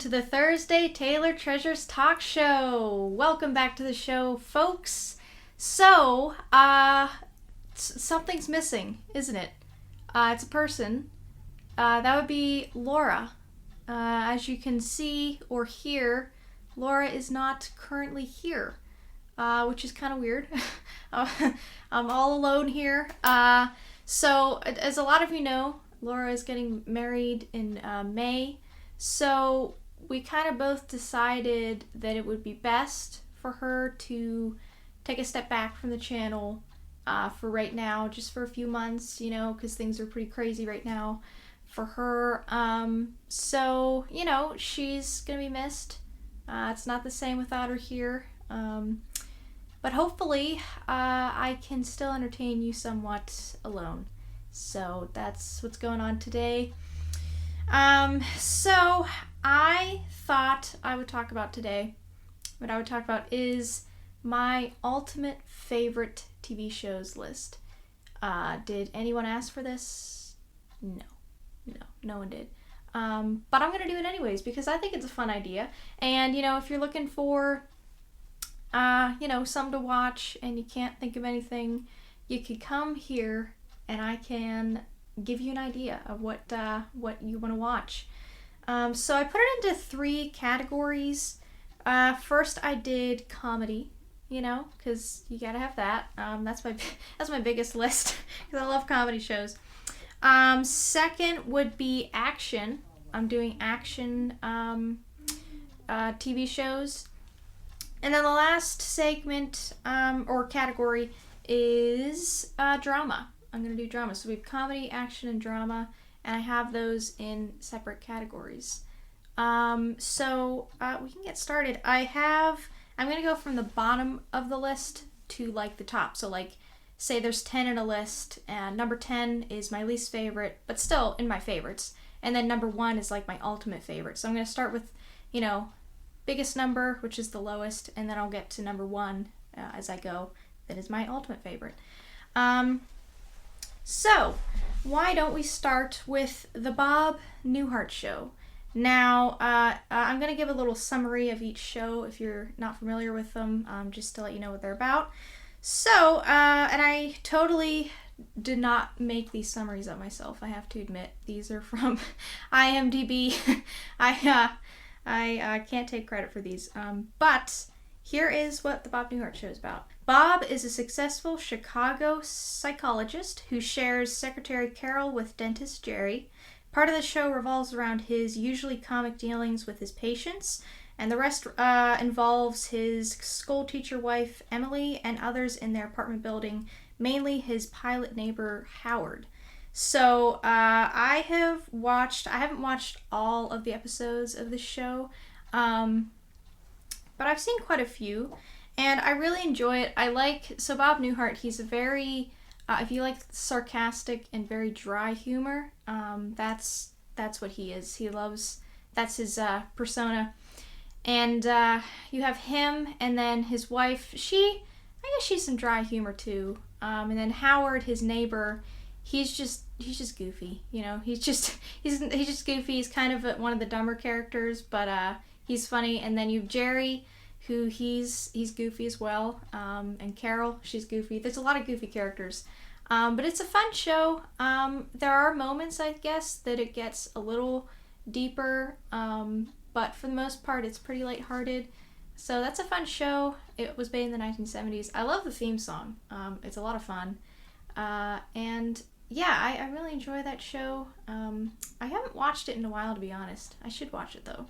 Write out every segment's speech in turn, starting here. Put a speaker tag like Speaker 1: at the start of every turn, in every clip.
Speaker 1: to the Thursday Taylor Treasures Talk Show. Welcome back to the show, folks. So, something's missing, isn't it? It's a person. That would be Laura. As you can see or hear, Laura is not currently here, which is kind of weird. I'm all alone here. So, as a lot of you know, Laura is getting married in May. So we kind of both decided that it would be best for her to take a step back from the channel for right now, just for a few months, you know, because things are pretty crazy right now for her. So, you know, she's going to be missed. It's not the same without her here. But hopefully I can still entertain you somewhat alone. So that's what's going on today. So I thought I would talk about today, what I would talk about is my ultimate favorite TV shows list. Did anyone ask for this? No one did. But I'm going to do it anyways because I think it's a fun idea. And, you know, if you're looking for, you know, something to watch and you can't think of anything, you could come here and I can give you an idea of what you want to watch. So I put it into 3 categories. First, I did comedy, you know, because you gotta have that. That's my biggest list because I love comedy shows. Second would be action. I'm doing action TV shows. And then the last segment or category is drama. I'm going to do drama. So we have comedy, action, and drama, and I have those in separate categories. So we can get started. I'm going to go from the bottom of the list to like the top. So like, say there's 10 in a list, and number 10 is my least favorite, but still in my favorites. And then number 1 is like my ultimate favorite. So I'm going to start with, you know, biggest number, which is the lowest, and then I'll get to number 1 as I go. That is my ultimate favorite. So, why don't we start with the Bob Newhart Show? Now, I'm going to give a little summary of each show if you're not familiar with them, just to let you know what they're about. So, and I totally did not make these summaries up myself, I have to admit. These are from IMDb. I can't take credit for these, but here is what the Bob Newhart Show is about. Bob is a successful Chicago psychologist who shares Secretary Carol with dentist Jerry. Part of the show revolves around his usually comic dealings with his patients, and the rest involves his schoolteacher wife Emily and others in their apartment building, mainly his pilot neighbor Howard. So I haven't watched all of the episodes of this show, but I've seen quite a few. And I really enjoy it. So Bob Newhart, he's a very, if you like sarcastic and very dry humor, that's what he is. That's his persona. And you have him, and then his wife, I guess she's some dry humor too. And then Howard, his neighbor, he's just goofy, you know. He's just goofy. He's kind of one of the dumber characters, but he's funny. And then you have Jerry, who he's goofy as well, and Carol, she's goofy. There's a lot of goofy characters, but it's a fun show. There are moments, I guess, that it gets a little deeper, but for the most part, it's pretty lighthearted. So that's a fun show. It was made in the 1970s. I love the theme song. It's a lot of fun, and yeah, I really enjoy that show. I haven't watched it in a while, to be honest. I should watch it though.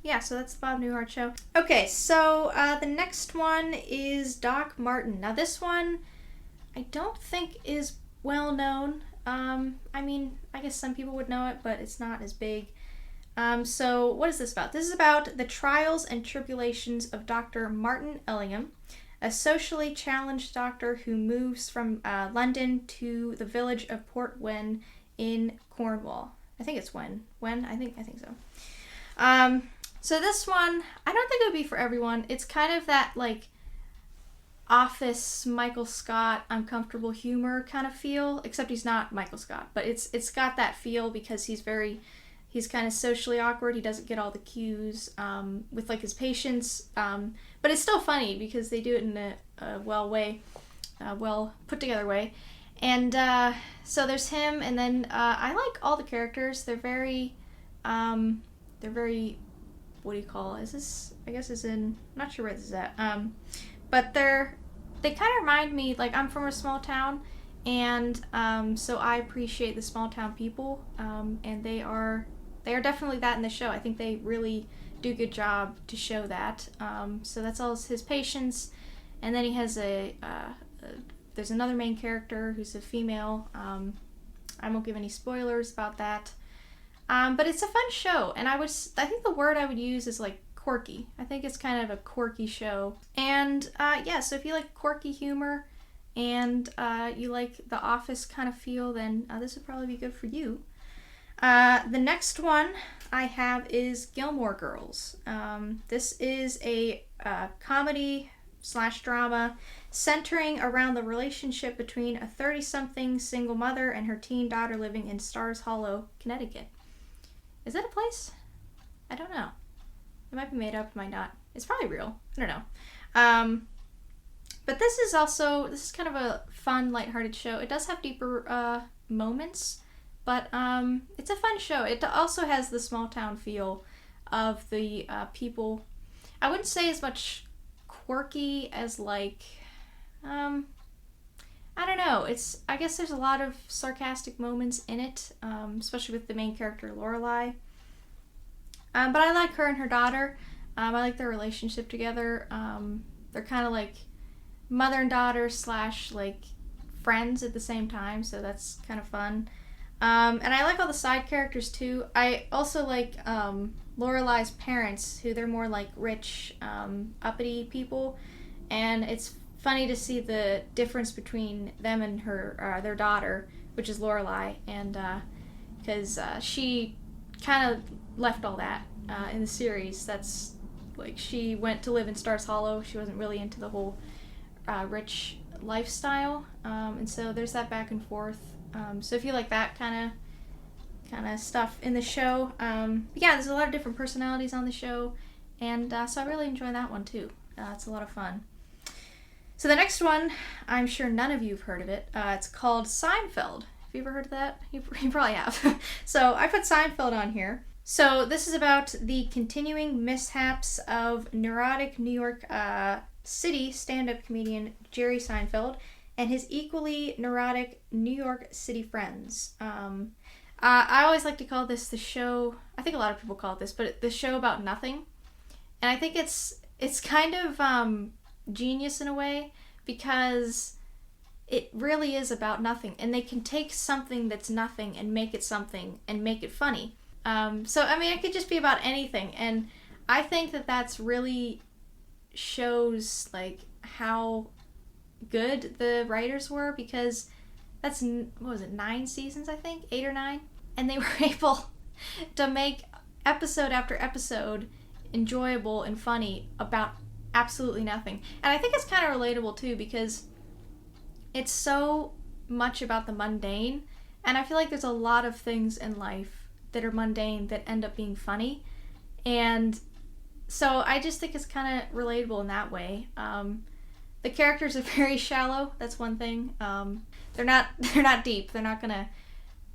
Speaker 1: Yeah, so that's the Bob Newhart Show. Okay, so the next one is Doc Martin. Now this one, I don't think is well known. I mean, I guess some people would know it, but it's not as big. So what is this about? This is about the trials and tribulations of Dr. Martin Ellingham, a socially challenged doctor who moves from London to the village of Port Wen in Cornwall. I think it's Wen. I think so. So this one, I don't think it would be for everyone. It's kind of that, like, Office Michael Scott uncomfortable humor kind of feel, except he's not Michael Scott, but it's got that feel because he's very He's kind of socially awkward. He doesn't get all the cues with like his patients, but it's still funny because they do it in a well put together way. And so there's him, and then I like all the characters. They're very, what do you call it? Is this? I guess is in. I'm not sure where this is at. But they kind of remind me, like, I'm from a small town, and so I appreciate the small town people, and they are definitely that in the show. I think they really do a good job to show that. So that's all his patients, and then he has there's another main character who's a female. I won't give any spoilers about that. But it's a fun show, and I think the word I would use is like quirky. I think it's kind of a quirky show. And so if you like quirky humor and you like the Office kind of feel, then this would probably be good for you. The next one I have is Gilmore Girls. This is a comedy/drama centering around the relationship between a 30-something single mother and her teen daughter living in Stars Hollow, Connecticut. Is that a place? I don't know. It might be made up, it might not. It's probably real. I don't know. But this is kind of a fun, lighthearted show. It does have deeper moments, but it's a fun show. It also has the small town feel of the people. I wouldn't say as much quirky as like, I don't know. I guess there's a lot of sarcastic moments in it, especially with the main character Lorelai. But I like her and her daughter. I like their relationship together. They're kind of like mother and daughter / like friends at the same time, so that's kind of fun. And I like all the side characters too. I also like Lorelai's parents, who they're more like rich, uppity people, and it's funny to see the difference between them and their daughter, which is Lorelai, and because she kind of left all that in the series. That's like she went to live in Stars Hollow. She wasn't really into the whole rich lifestyle, and so there's that back and forth. So if you like that kind of stuff in the show, yeah, there's a lot of different personalities on the show, and so I really enjoy that one too. It's a lot of fun. So the next one, I'm sure none of you have heard of it. It's called Seinfeld. Have you ever heard of that? You probably have. So I put Seinfeld on here. So this is about the continuing mishaps of neurotic New York City stand-up comedian Jerry Seinfeld and his equally neurotic New York City friends. I always like to call this the show, I think a lot of people call it this, but the show about nothing. And I think it's kind of genius in a way, because it really is about nothing, and they can take something that's nothing and make it something and make it funny. So I mean, it could just be about anything, and I think that's really shows like how good the writers were, because that's, what was it, 9 seasons, I think, 8 or 9, and they were able to make episode after episode enjoyable and funny about absolutely nothing. And I think it's kind of relatable too, because it's so much about the mundane, and I feel like there's a lot of things in life that are mundane that end up being funny, and so I just think it's kind of relatable in that way. The characters are very shallow, that's one thing. They're not deep, they're not gonna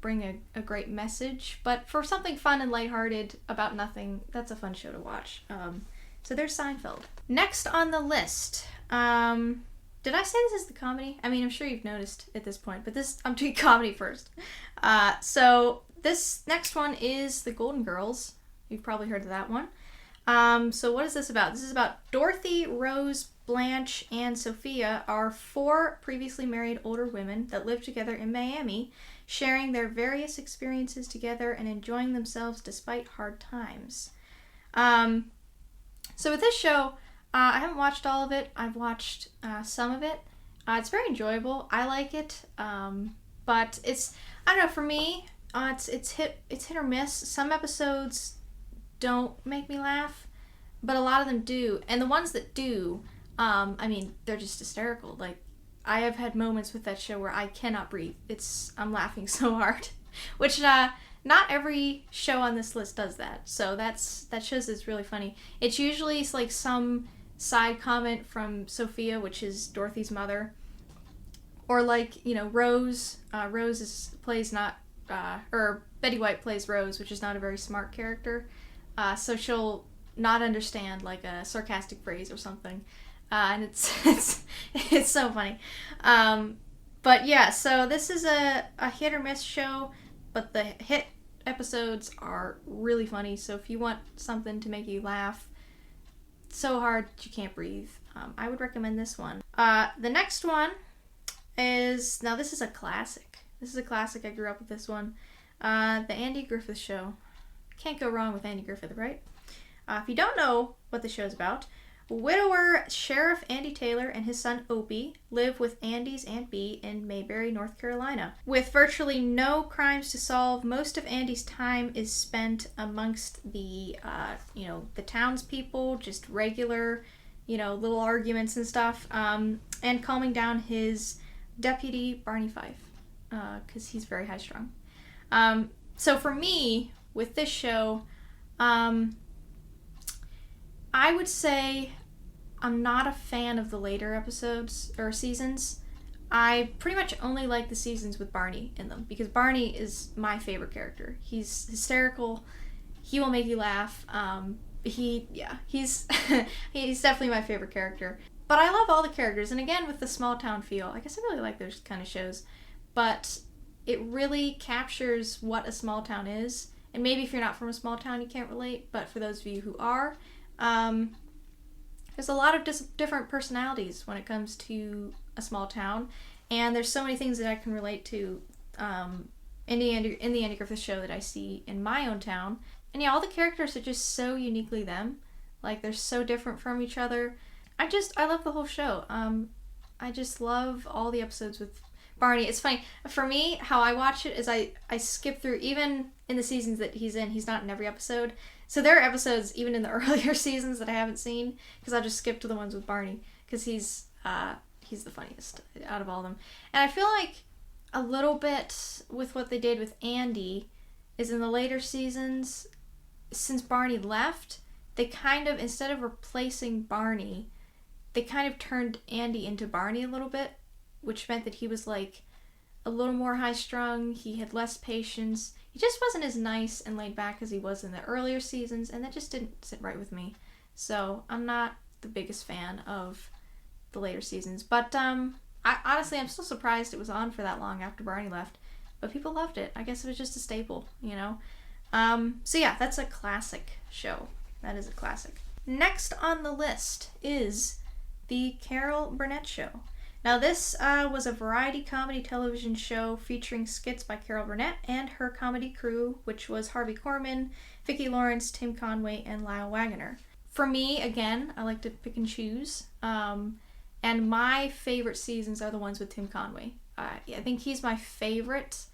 Speaker 1: bring a great message, but for something fun and lighthearted about nothing, that's a fun show to watch. So there's Seinfeld. Next on the list, did I say this is the comedy? I mean, I'm sure you've noticed at this point, but I'm doing comedy first. So this next one is The Golden Girls. You've probably heard of that one. So what is this about? This is about Dorothy, Rose, Blanche, and Sophia are 4 previously married older women that live together in Miami, sharing their various experiences together and enjoying themselves despite hard times. So with this show, I haven't watched all of it. I've watched some of it. It's very enjoyable. I like it, but it's, I don't know, for me, it's hit or miss. Some episodes don't make me laugh, but a lot of them do. And the ones that do, I mean, they're just hysterical. Like, I have had moments with that show where I cannot breathe. I'm laughing so hard, which not every show on this list does that. So that shows it's really funny. It's usually like some side comment from Sophia, which is Dorothy's mother, or like, you know, Rose. Rose plays not, or Betty White plays Rose, which is not a very smart character. So she'll not understand like a sarcastic phrase or something, and it's so funny. But yeah, so this is a hit or miss show, but the hit episodes are really funny. So if you want something to make you laugh so hard that you can't breathe, I would recommend this one. The next one is, now this is a classic. This is a classic. I grew up with this one. The Andy Griffith Show. Can't go wrong with Andy Griffith, right? If you don't know what the show's about, widower Sheriff Andy Taylor and his son Opie live with Andy's Aunt Bee in Mayberry, North Carolina. With virtually no crimes to solve, most of Andy's time is spent amongst the, the townspeople, just regular, little arguments and stuff, and calming down his deputy, Barney Fife, because he's very high-strung. So for me, with this show, I would say I'm not a fan of the later episodes or seasons. I pretty much only like the seasons with Barney in them, because Barney is my favorite character. He's hysterical. He will make you laugh. He's he's definitely my favorite character. But I love all the characters, and again, with the small town feel, I guess I really like those kind of shows. But it really captures what a small town is. And maybe if you're not from a small town, you can't relate. But for those of you who are, there's a lot of different personalities when it comes to a small town, and there's so many things that I can relate to in the Andy Griffith Show that I see in my own town. And yeah, all the characters are just so uniquely them. Like, they're so different from each other. I love the whole show. I just love all the episodes with Barney. It's funny. For me, how I watch it is I skip through, even in the seasons that he's in, he's not in every episode. So there are episodes, even in the earlier seasons, that I haven't seen, because I'll just skip to the ones with Barney, because he's the funniest out of all of them. And I feel like a little bit with what they did with Andy is in the later seasons, since Barney left, they kind of, instead of replacing Barney, they kind of turned Andy into Barney a little bit, which meant that he was like a little more high-strung, he had less patience, he just wasn't as nice and laid back as he was in the earlier seasons, and that just didn't sit right with me. So I'm not the biggest fan of the later seasons, but I'm still surprised it was on for that long after Barney left, but people loved it. I guess it was just a staple, So yeah, that's a classic show. That is a classic. Next on the list is The Carol Burnett Show. Now this was a variety comedy television show featuring skits by Carol Burnett and her comedy crew, which was Harvey Korman, Vicki Lawrence, Tim Conway, and Lyle Waggoner. For me, again, I like to pick and choose, and my favorite seasons are the ones with Tim Conway. I think he's my favorite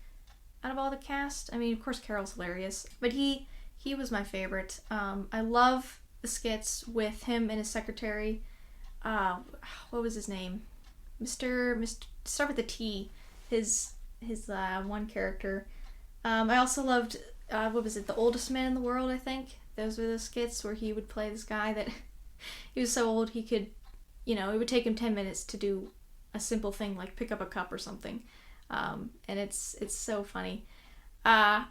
Speaker 1: out of all the cast. I mean, of course, Carol's hilarious, but he was my favorite. I love the skits with him and his secretary. What was his name? Mr. Start with the T. His one character. I also loved The Oldest Man in the World, I think. Those were the skits where he would play this guy that he was so old he could, it would take him 10 minutes to do a simple thing like pick up a cup or something. And it's so funny. I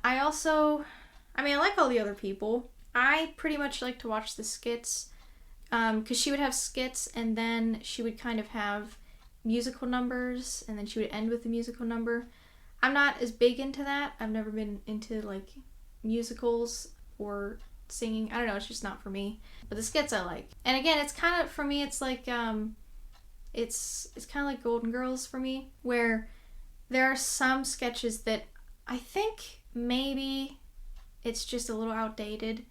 Speaker 1: like all the other people. I pretty much like to watch the skits, because she would have skits and then she would kind of have musical numbers, and then she would end with a musical number. I'm not as big into that. I've never been into like musicals or singing. I don't know, it's just not for me. But the skits I like. And again, it's kind of, for me, it's like it's kind of like Golden Girls for me, where there are some sketches that I think maybe it's just a little outdated.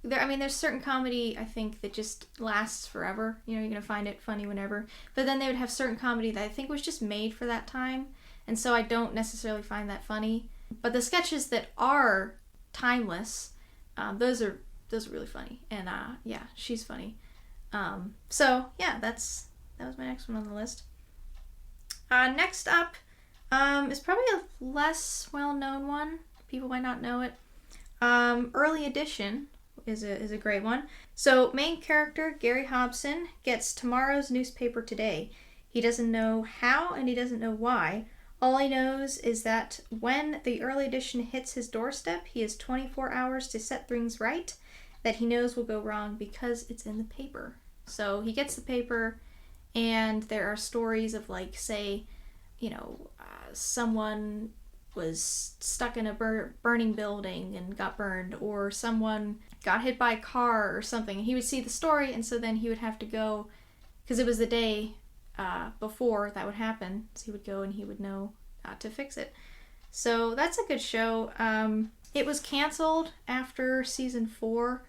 Speaker 1: There's certain comedy, I think, that just lasts forever. You're going to find it funny whenever. But then they would have certain comedy that I think was just made for that time. And so I don't necessarily find that funny. But the sketches that are timeless, those are really funny. And yeah, she's funny. So yeah, that was my next one on the list. Next up is probably a less well-known one. People might not know it. Early Edition is a great one. So main character Gary Hobson gets tomorrow's newspaper today. He doesn't know how and he doesn't know why. All he knows is that when the early edition hits his doorstep, he has 24 hours to set things right that he knows will go wrong because it's in the paper. So he gets the paper, and there are stories of, like, say, someone was stuck in a burning building and got burned, or someone got hit by a car or something. He would see the story, and so then he would have to go, because it was the day before that would happen, so he would go and he would know to fix it. So that's a good show. It was canceled after season 4,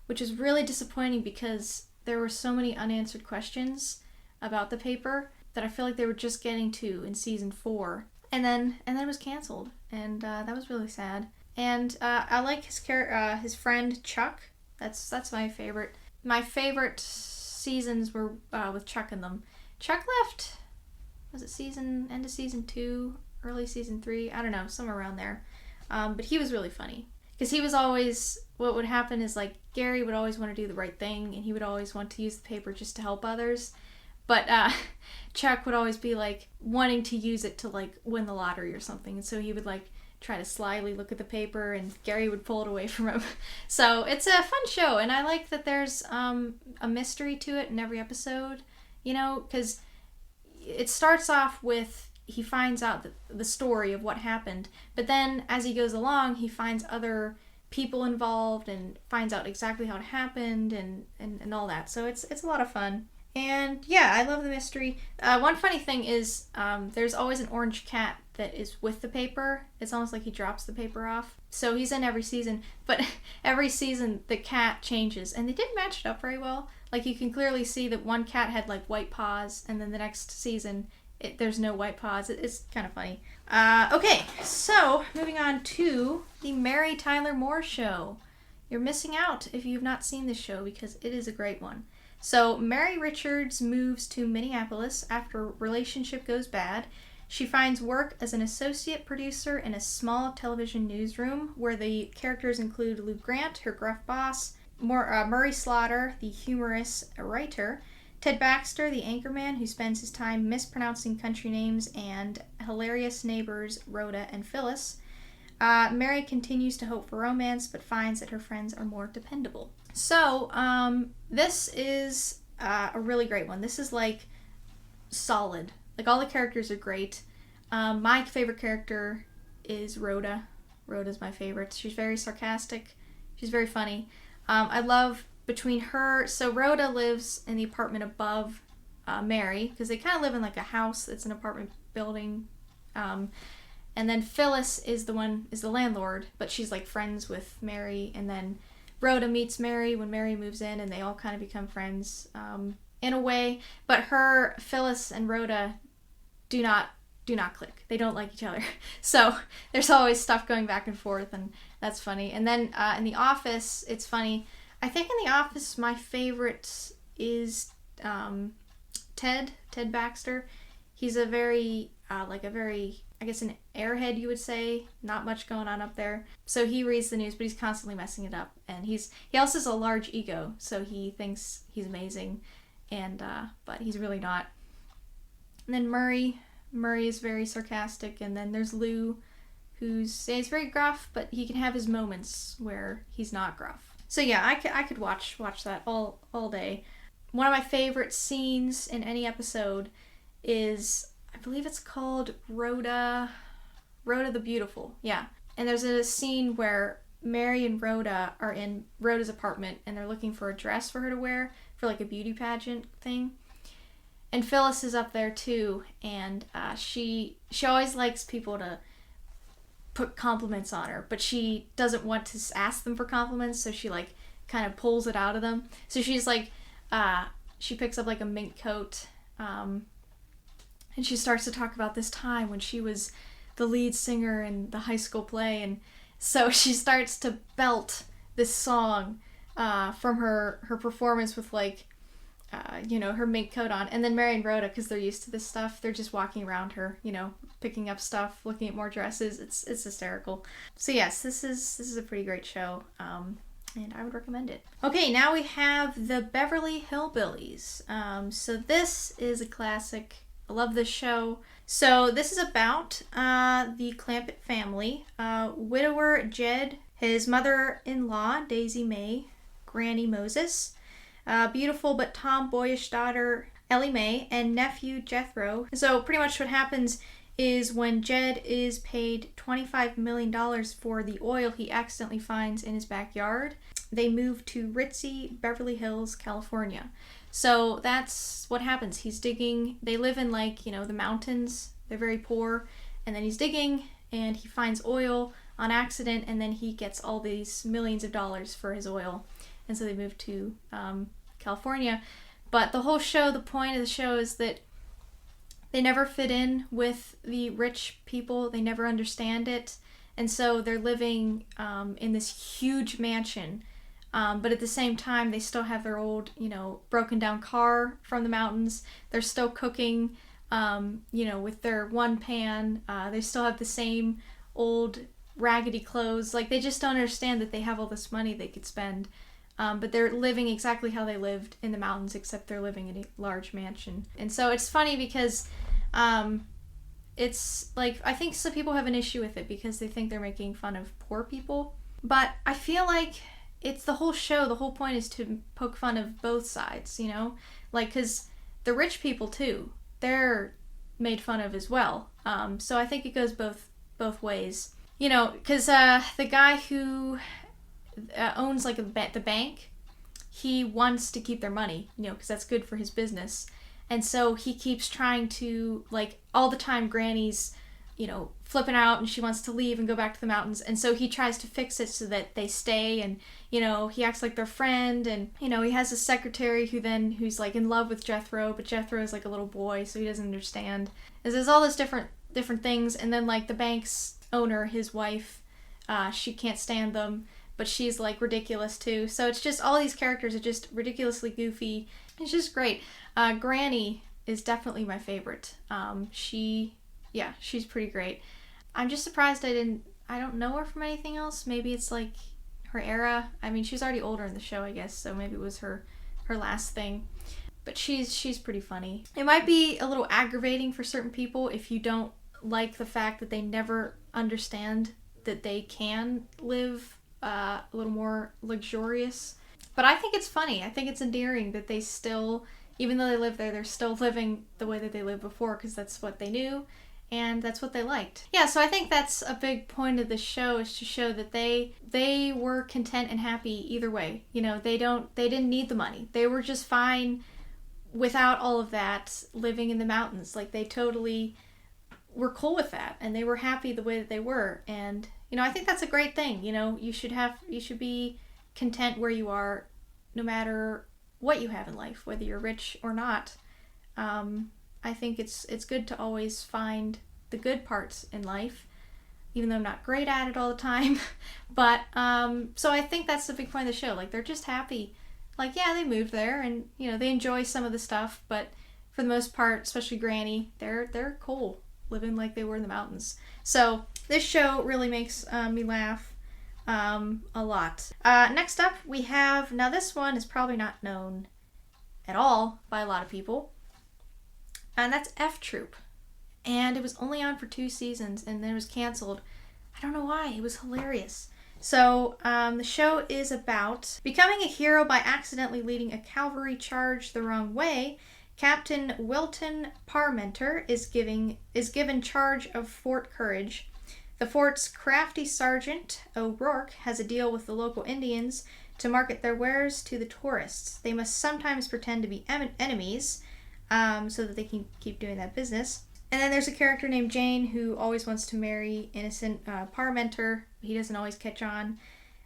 Speaker 1: which is really disappointing because there were so many unanswered questions about the paper that I feel like they were just getting to in season 4, and then it was canceled, and that was really sad. And I like his friend Chuck. That's my favorite. My favorite seasons were with Chuck in them. Chuck left, was it end of season 2, early season 3? I don't know, somewhere around there. But he was really funny. Because he was always, what would happen is, like, Gary would always want to do the right thing, and he would always want to use the paper just to help others. But Chuck would always be, like, wanting to use it to, like, win the lottery or something. And so he would, like, try to slyly look at the paper, and Gary would pull it away from him. So it's a fun show, and I like that there's a mystery to it in every episode. Because it starts off with he finds out the story of what happened, but then as he goes along, he finds other people involved and finds out exactly how it happened and all that. So it's a lot of fun. And yeah, I love the mystery. One funny thing is there's always an orange cat that is with the paper. It's almost like he drops the paper off. So he's in every season, but every season the cat changes, and they didn't match it up very well. Like, you can clearly see that one cat had, like, white paws, and then the next season there's no white paws. It's kind of funny. Okay, so moving on to the Mary Tyler Moore Show. You're missing out if you've not seen this show because it is a great one. So Mary Richards moves to Minneapolis after relationship goes bad. She finds work as an associate producer in a small television newsroom where the characters include Lou Grant, her gruff boss, Murray Slaughter, the humorous writer, Ted Baxter, the anchorman who spends his time mispronouncing country names, and hilarious neighbors Rhoda and Phyllis. Mary continues to hope for romance, but finds that her friends are more dependable. So, this is a really great one. This is, like, solid. Like, all the characters are great. My favorite character is Rhoda. Rhoda's my favorite. She's very sarcastic. She's very funny. I love between her... So Rhoda lives in the apartment above Mary, because they kind of live in, like, a house. It's an apartment building. And then Phyllis is the landlord, but she's, like, friends with Mary. And then Rhoda meets Mary when Mary moves in, and they all kind of become friends in a way. But Phyllis and Rhoda do not click. They don't like each other. So there's always stuff going back and forth, and that's funny. And then in The Office, it's funny. I think in The Office, my favorite is Ted Baxter. He's a very, I guess an airhead, you would say. Not much going on up there. So he reads the news, but he's constantly messing it up. And he also has a large ego, so he thinks he's amazing, and but he's really not. And then Murray is very sarcastic, and then there's Lou, he's very gruff, but he can have his moments where he's not gruff. So yeah, I could watch that all day. One of my favorite scenes in any episode is, I believe it's called Rhoda the Beautiful. Yeah. And there's a scene where Mary and Rhoda are in Rhoda's apartment, and they're looking for a dress for her to wear for, like, a beauty pageant thing. And Phyllis is up there too, and she always likes people to put compliments on her, but she doesn't want to ask them for compliments, so she, like, kind of pulls it out of them. So she's like, she picks up, like, a mink coat, and she starts to talk about this time when she was the lead singer in the high school play, and so she starts to belt this song from her performance with, like, her mink coat on. And then Mary and Rhoda, because they're used to this stuff, they're just walking around her, picking up stuff, looking at more dresses. It's hysterical. So yes, this is a pretty great show. And I would recommend it. Okay, now we have the Beverly Hillbillies. So this is a classic. I love this show. So this is about the Clampett family. Widower Jed, his mother-in-law, Daisy Mae, Granny Moses, beautiful but tomboyish daughter, Ellie Mae, and nephew, Jethro. So pretty much what happens is when Jed is paid $25 million for the oil he accidentally finds in his backyard, they move to ritzy Beverly Hills, California. So that's what happens. He's digging. They live in the mountains. They're very poor. And then he's digging and he finds oil on accident, and then he gets all these millions of dollars for his oil. And so they move to California. But the whole show, the point of the show is that they never fit in with the rich people. They never understand it. And so they're living in this huge mansion. But at the same time, they still have their old, broken down car from the mountains. They're still cooking, with their one pan. They still have the same old raggedy clothes. They just don't understand that they have all this money they could spend. But they're living exactly how they lived in the mountains, except they're living in a large mansion. And so it's funny because it's I think some people have an issue with it because they think they're making fun of poor people. But I feel like it's the whole show. The whole point is to poke fun of both sides, because the rich people too, they're made fun of as well. So I think it goes both ways, because the guy who owns the bank, he wants to keep their money, because that's good for his business. And so he keeps trying to, all the time Granny's, flipping out and she wants to leave and go back to the mountains. And so he tries to fix it so that they stay, and, he acts like their friend. And, he has a secretary who's in love with Jethro, but Jethro is a little boy, so he doesn't understand. And there's all this different things. And then, the bank's owner, his wife, she can't stand them, but she's ridiculous too. So it's just all these characters are just ridiculously goofy. It's just great. Granny is definitely my favorite. She's pretty great. I'm just surprised I don't know her from anything else. Maybe it's her era. I mean, she's already older in the show, I guess, so maybe it was her last thing. But she's pretty funny. It might be a little aggravating for certain people if you don't like the fact that they never understand that they can live a little more luxurious. But I think it's funny. I think it's endearing that they still, even though they live there, they're still living the way that they lived before, because that's what they knew and that's what they liked. Yeah, so I think that's a big point of the show, is to show that they were content and happy either way. They didn't need the money. They were just fine without all of that, living in the mountains. They totally were cool with that, and they were happy the way that they were. And I think that's a great thing. You should be content where you are, no matter what you have in life, whether you're rich or not. I think it's good to always find the good parts in life, even though I'm not great at it all the time. But so I think that's the big point of the show. They're just happy. They moved there, and they enjoy some of the stuff, but for the most part, especially Granny, they're cool living like they were in the mountains. So this show really makes me laugh a lot. Next up we have, now this one is probably not known at all by a lot of people, and that's F Troop. And it was only on for 2 seasons, and then it was canceled. I don't know why. It was hilarious. So the show is about becoming a hero by accidentally leading a cavalry charge the wrong way. Captain Wilton Parmenter is given charge of Fort Courage. The fort's crafty sergeant, O'Rourke, has a deal with the local Indians to market their wares to the tourists. They must sometimes pretend to be enemies, so that they can keep doing that business. And then there's a character named Jane who always wants to marry innocent Parmenter. He doesn't always catch on.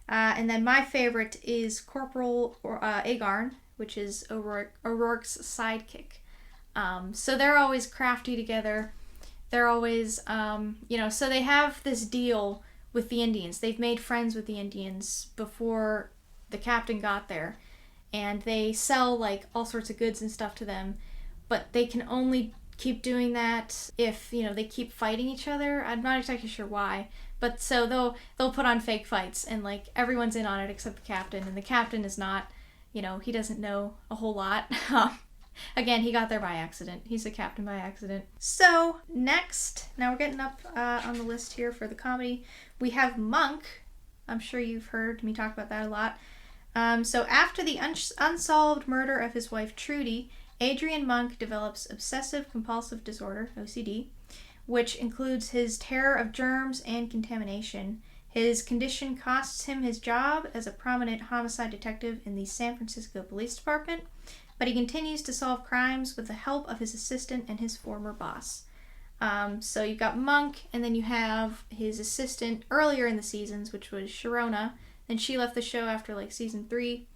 Speaker 1: And then my favorite is Corporal Agarn, which is O'Rourke's sidekick. So they're always crafty together. They're always, so they have this deal with the Indians. They've made friends with the Indians before the captain got there. and they sell like all sorts of goods and stuff to them, but they can only keep doing that if, you know, they keep fighting each other. I'm not exactly sure why, but so they'll put on fake fights, and like everyone's in on it except the captain, and the captain is not, you know, he doesn't know a whole lot. Again, he got there by accident. He's a captain by accident. So next, now we're getting up on the list here for the comedy. We have Monk. I'm sure you've heard me talk about that a lot. So after the unsolved murder of his wife Trudy, Adrian Monk develops obsessive-compulsive disorder, OCD, which includes his terror of germs and contamination. His condition costs him his job as a prominent homicide detective in the San Francisco Police Department, but he continues to solve crimes with the help of his assistant and his former boss. So you've got Monk, and then you have his assistant earlier in the seasons, which was Sharona. Then she left the show after like season 3.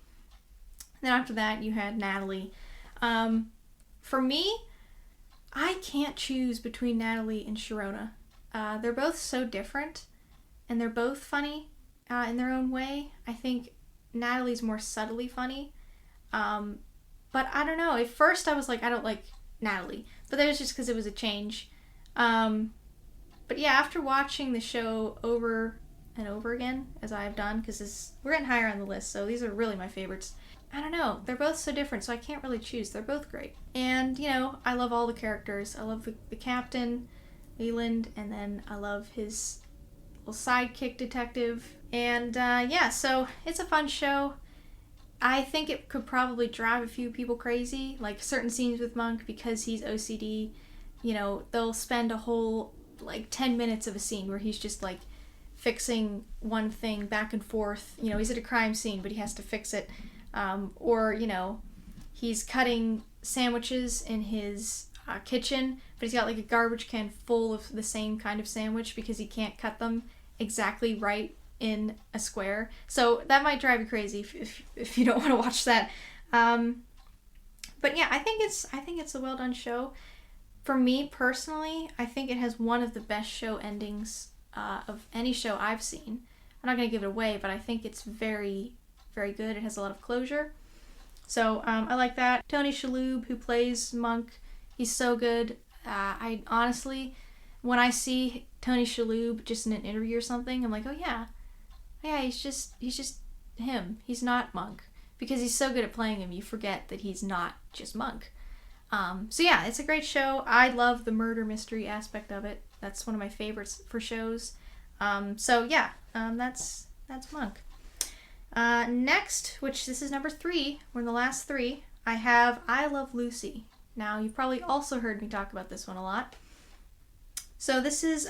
Speaker 1: Then after that, you had Natalie. For me, I can't choose between Natalie and Sharona. They're both so different, and they're both funny in their own way. I think Natalie's more subtly funny. But I don't know. At first, I was like, I don't like Natalie. But that was just because it was a change. But yeah, after watching the show over and over again, as I have done, because we're getting higher on the list, so these are really my favorites. I don't know. They're both so different, so I can't really choose. They're both great. And, you know, I love all the characters. I love the captain, Leland, and then I love his little sidekick detective. And, yeah, so it's a fun show. I think it could probably drive a few people crazy, like certain scenes with Monk, because he's OCD. You know, they'll spend a whole, like, 10 minutes of a scene where he's just, like, fixing one thing back and forth. You know, he's at a crime scene, but he has to fix it. Or, you know, he's cutting sandwiches in his kitchen, but he's got like a garbage can full of the same kind of sandwich because he can't cut them exactly right in a square. So that might drive you crazy if you don't want to watch that. But yeah, I think it's a well done show. For me personally, I think it has one of the best show endings of any show I've seen. I'm not going to give it away, but I think it's very, very good. It has a lot of closure. So I like that. Tony Shalhoub, who plays Monk, he's so good. I honestly, when I see Tony Shalhoub just in an interview or something, I'm like, oh yeah, he's just him. He's not Monk. Because he's so good at playing him, you forget that he's not just Monk. So yeah, it's a great show. I love the murder mystery aspect of it. That's one of my favorites for shows. So yeah, that's Monk. Next, which this is number 3, we're in the last 3, I have I Love Lucy. Now, you've probably also heard me talk about this one a lot. So this is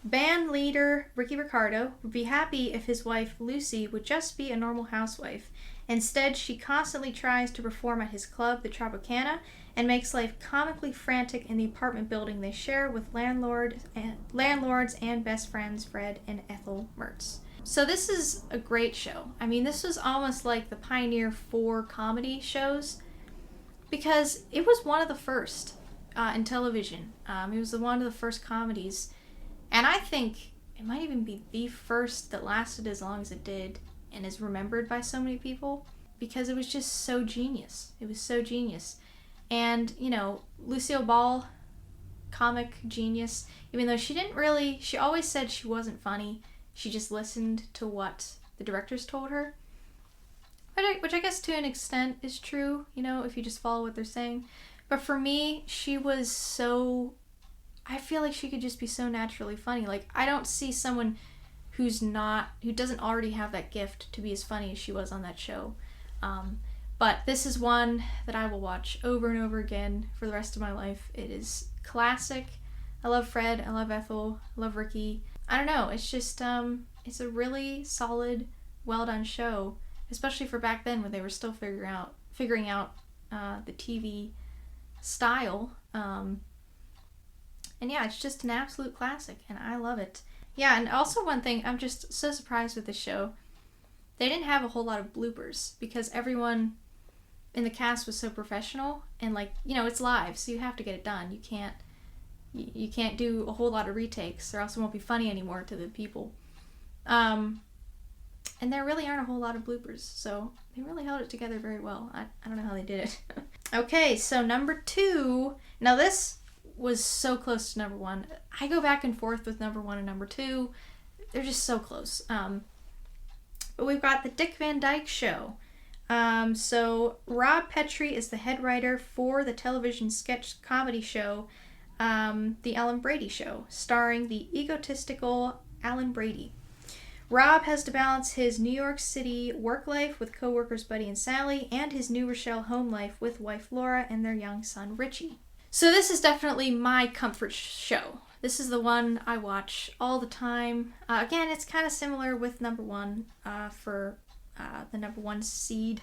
Speaker 1: band leader Ricky Ricardo would be happy if his wife Lucy would just be a normal housewife. Instead, she constantly tries to perform at his club, the Tropicana, and makes life comically frantic in the apartment building they share with landlords and best friends Fred and Ethel Mertz. So this is a great show. I mean, this was almost like the pioneer for comedy shows because it was one of the first in television. It was one of the first comedies. And I think it might even be the first that lasted as long as it did and is remembered by so many people because it was just so genius. It was so genius. And, you know, Lucille Ball, comic genius, even though she always said she wasn't funny. She just listened to what the directors told her. Which I guess to an extent is true, you know, if you just follow what they're saying. But for me, she was so... I feel like she could just be so naturally funny. Like, I don't see someone who doesn't already have that gift to be as funny as she was on that show. But this is one that I will watch over and over again for the rest of my life. It is classic. I love Fred. I love Ethel. I love Ricky. I don't know. It's just, it's a really solid, well-done show, especially for back then when they were still figuring out the TV style. And yeah, it's just an absolute classic, and I love it. Yeah, and also one thing, I'm just so surprised with this show. They didn't have a whole lot of bloopers because everyone in the cast was so professional, and like, you know, it's live, so you have to get it done. You can't do a whole lot of retakes or else it won't be funny anymore to the people. And there really aren't a whole lot of bloopers, so they really held it together very well. I don't know how they did it. Okay, so number 2. Now this was so close to number 1. I go back and forth with number 1 and number 2. They're just so close. But we've got the Dick Van Dyke Show. So Rob Petrie is the head writer for the television sketch comedy show, The Ellen Brady Show, starring the egotistical Alan Brady. Rob has to balance his New York City work life with co-workers Buddy and Sally and his New Rochelle home life with wife Laura and their young son Richie. So this is definitely my comfort show. This is the one I watch all the time. Again, it's kind of similar with number 1 for the number 1 seed.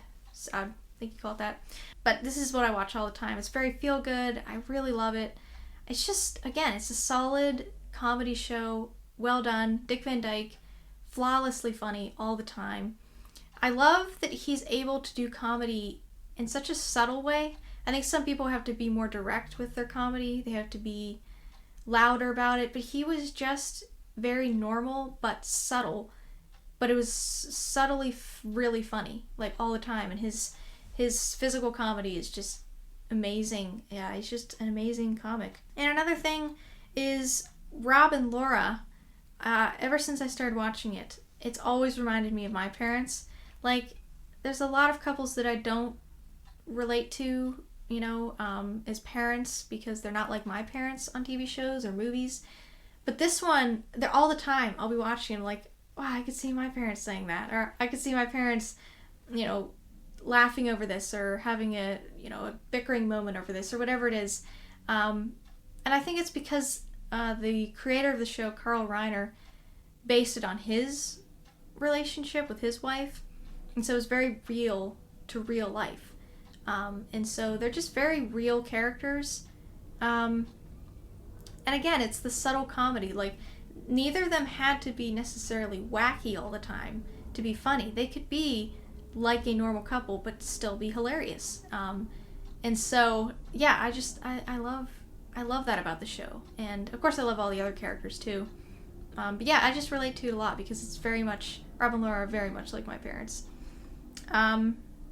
Speaker 1: I think you call it that. But this is what I watch all the time. It's very feel good. I really love it. It's just, again, it's a solid comedy show. Well done. Dick Van Dyke. Flawlessly funny all the time. I love that he's able to do comedy in such a subtle way. I think some people have to be more direct with their comedy. They have to be louder about it. But he was just very normal but subtle. But it was subtly really funny, like all the time. And his physical comedy is just amazing. Yeah, he's just an amazing comic. And another thing is Rob and Laura. Ever since I started watching it, it's always reminded me of my parents. Like, there's a lot of couples that I don't relate to, as parents because they're not like my parents on TV shows or movies. But this one, they're all the time. I'll be watching and I'm like, wow, I could see my parents saying that. Or I could see my parents, laughing over this or having a bickering moment over this or whatever it is. And I think it's because the creator of the show, Carl Reiner, based it on his relationship with his wife. And so it's very real to real life. And so they're just very real characters. And again, it's the subtle comedy. Like, neither of them had to be necessarily wacky all the time to be funny. They could be like a normal couple, but still be hilarious. And so, yeah, I love that about the show. And of course I love all the other characters too. But yeah, I just relate to it a lot because it's very much, Rob and Laura are very much like my parents.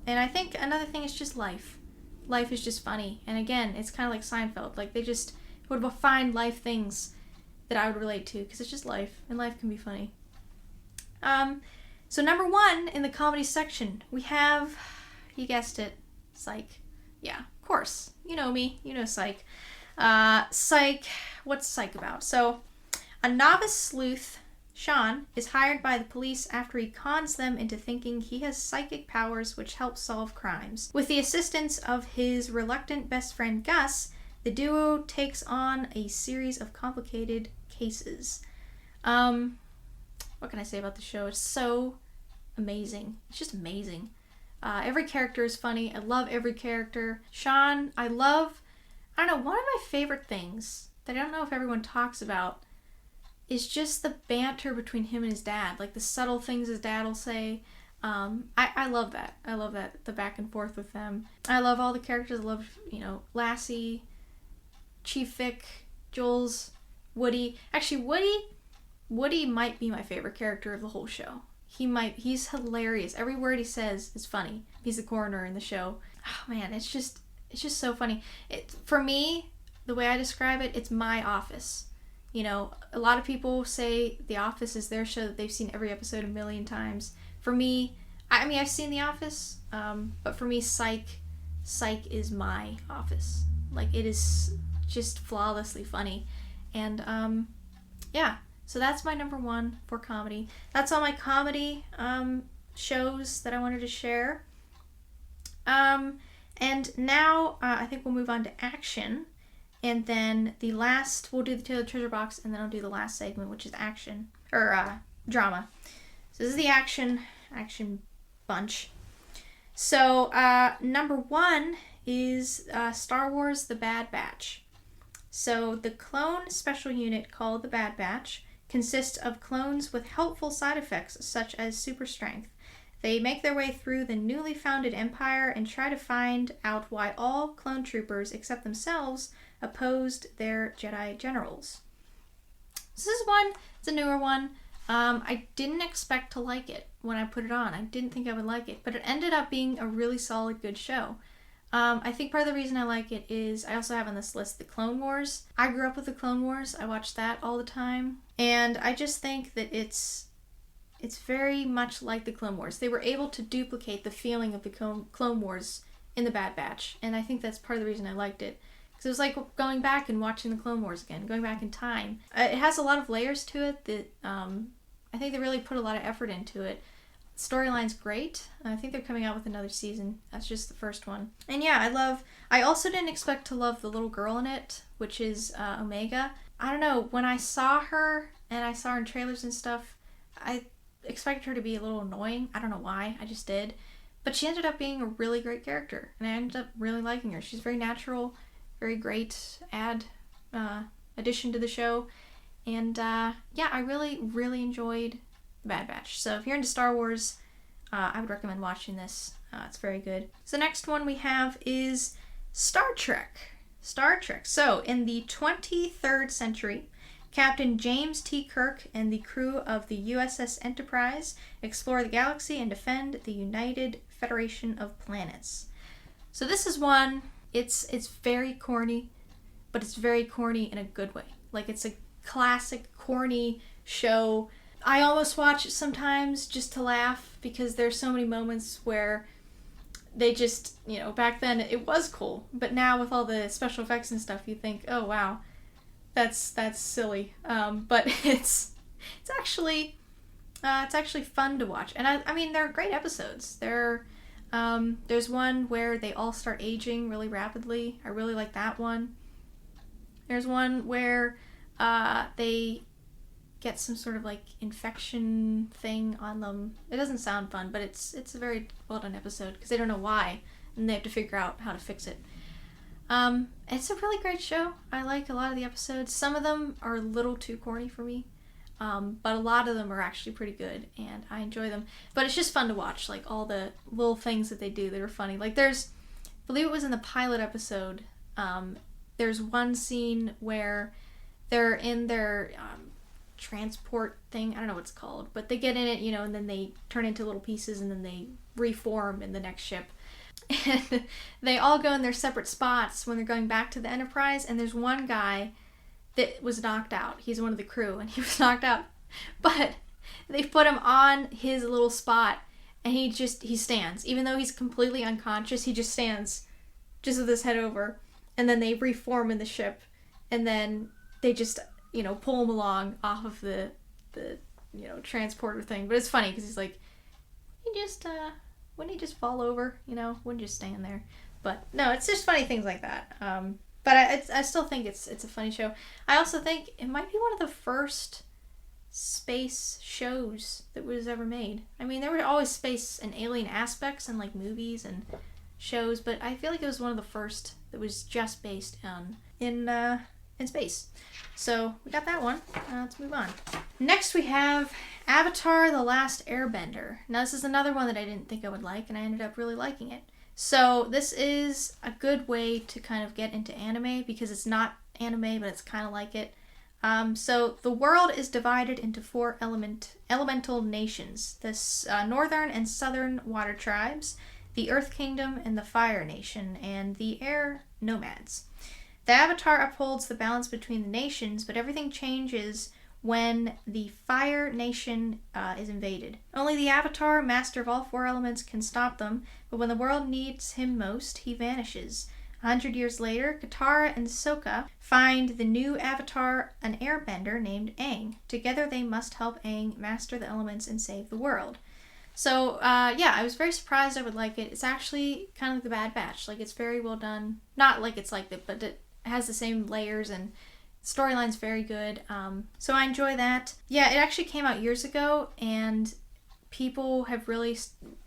Speaker 1: And I think another thing is just life. Life is just funny. And again, it's kind of like Seinfeld. Like, they just would find life things that I would relate to because it's just life. And life can be funny. So number 1 in the comedy section, we have, you guessed it, Psych. Yeah, of course. You know me. You know Psych. Psych. What's Psych about? So, a novice sleuth, Sean, is hired by the police after he cons them into thinking he has psychic powers which help solve crimes. With the assistance of his reluctant best friend Gus, the duo takes on a series of complicated cases. What can I say about the show? It's so amazing. It's just amazing. Every character is funny. I love every character. Sean, I don't know, one of my favorite things that I don't know if everyone talks about is just the banter between him and his dad. Like, the subtle things his dad will say. I love that. I love that, the back and forth with them. I love all the characters. I love, Lassie, Chief Vic, Jules, Woody. Actually, Woody might be my favorite character of the whole show. He's hilarious. Every word he says is funny. He's the coroner in the show. Oh man, it's just so funny. For me, the way I describe it, it's my Office. A lot of people say The Office is their show that they've seen every episode a million times. For me, I've seen The Office, but for me, Psych is my Office. Like, it is just flawlessly funny. And, yeah. So that's my number 1 for comedy. That's all my comedy shows that I wanted to share. And now I think we'll move on to action. And then we'll do the Tale of the Treasure Box, and then I'll do the last segment, which is action, or drama. So this is the action bunch. So number 1 is Star Wars The Bad Batch. So the clone special unit called the Bad Batch consists of clones with helpful side effects such as super strength. They make their way through the newly founded Empire and try to find out why all clone troopers except themselves opposed their Jedi generals. So this is one, it's a newer one. I didn't expect to like it when I put it on. I didn't think I would like it, but it ended up being a really solid, good show. I think part of the reason I like it is I also have on this list the Clone Wars. I grew up with the Clone Wars. I watched that all the time. And I just think that it's very much like the Clone Wars. They were able to duplicate the feeling of the Clone Wars in the Bad Batch. And I think that's part of the reason I liked it. Because it was like going back and watching the Clone Wars again, going back in time. It has a lot of layers to it that I think they really put a lot of effort into it. Storyline's great. I think they're coming out with another season. That's just the first one. And yeah, I also didn't expect to love the little girl in it, which is Omega. I don't know, when I saw her, and I saw her in trailers and stuff, I expected her to be a little annoying. I don't know why, I just did. But she ended up being a really great character, and I ended up really liking her. She's very natural, very great addition to the show. And yeah, I really, really enjoyed Bad Batch. So if you're into Star Wars, I would recommend watching this. It's very good. So the next one we have is Star Trek. Star Trek. So in the 23rd century, Captain James T. Kirk and the crew of the USS Enterprise explore the galaxy and defend the United Federation of Planets. So this is one, it's very corny, but it's very corny in a good way. Like, it's a classic corny show. I almost watch it sometimes just to laugh because there's so many moments where they just, back then it was cool, but now with all the special effects and stuff, you think, oh wow, that's silly. But it's actually fun to watch, and I mean they're great episodes. There's one where they all start aging really rapidly. I really like that one. There's one where they get some sort of like infection thing on them. It doesn't sound fun, but it's a very well done episode because they don't know why and they have to figure out how to fix it. It's a really great show. I like a lot of the episodes. Some of them are a little too corny for me, but a lot of them are actually pretty good and I enjoy them. But it's just fun to watch, like all the little things that they do that are funny. Like I believe it was in the pilot episode, there's one scene where they're in their transport thing. I don't know what it's called, but they get in it, and then they turn into little pieces and then they reform in the next ship. And they all go in their separate spots when they're going back to the Enterprise, and there's one guy that was knocked out. He's one of the crew, and he was knocked out. But they put him on his little spot, and he stands. Even though he's completely unconscious, he just stands, just with his head over. And then they reform in the ship, and then they just pull him along off of the transporter thing. But it's funny because he's like, wouldn't he just fall over? Wouldn't just stand there. But no, it's just funny things like that. But I still think it's a funny show. I also think it might be one of the first space shows that was ever made. I mean, there were always space and alien aspects in like movies and shows, but I feel like it was one of the first that was just based in space. So we got that one. Let's move on. Next we have Avatar: The Last Airbender. Now this is another one that I didn't think I would like, and I ended up really liking it. So this is a good way to kind of get into anime because it's not anime, but it's kind of like it. So the world is divided into 4 elemental nations: the northern and southern water tribes, the Earth Kingdom, and the Fire Nation, and the Air Nomads. The Avatar upholds the balance between the nations, but everything changes when the Fire Nation is invaded. Only the Avatar, master of all 4 elements, can stop them, but when the world needs him most, he vanishes. 100 years later, Katara and Sokka find the new Avatar, an airbender named Aang. Together they must help Aang master the elements and save the world. So, yeah, I was very surprised I would like it. It's actually kind of like the Bad Batch. Like, it's very well done. Not like it's like it, but it has the same layers and storyline's very good. So I enjoy that. Yeah, it actually came out years ago, and people have really...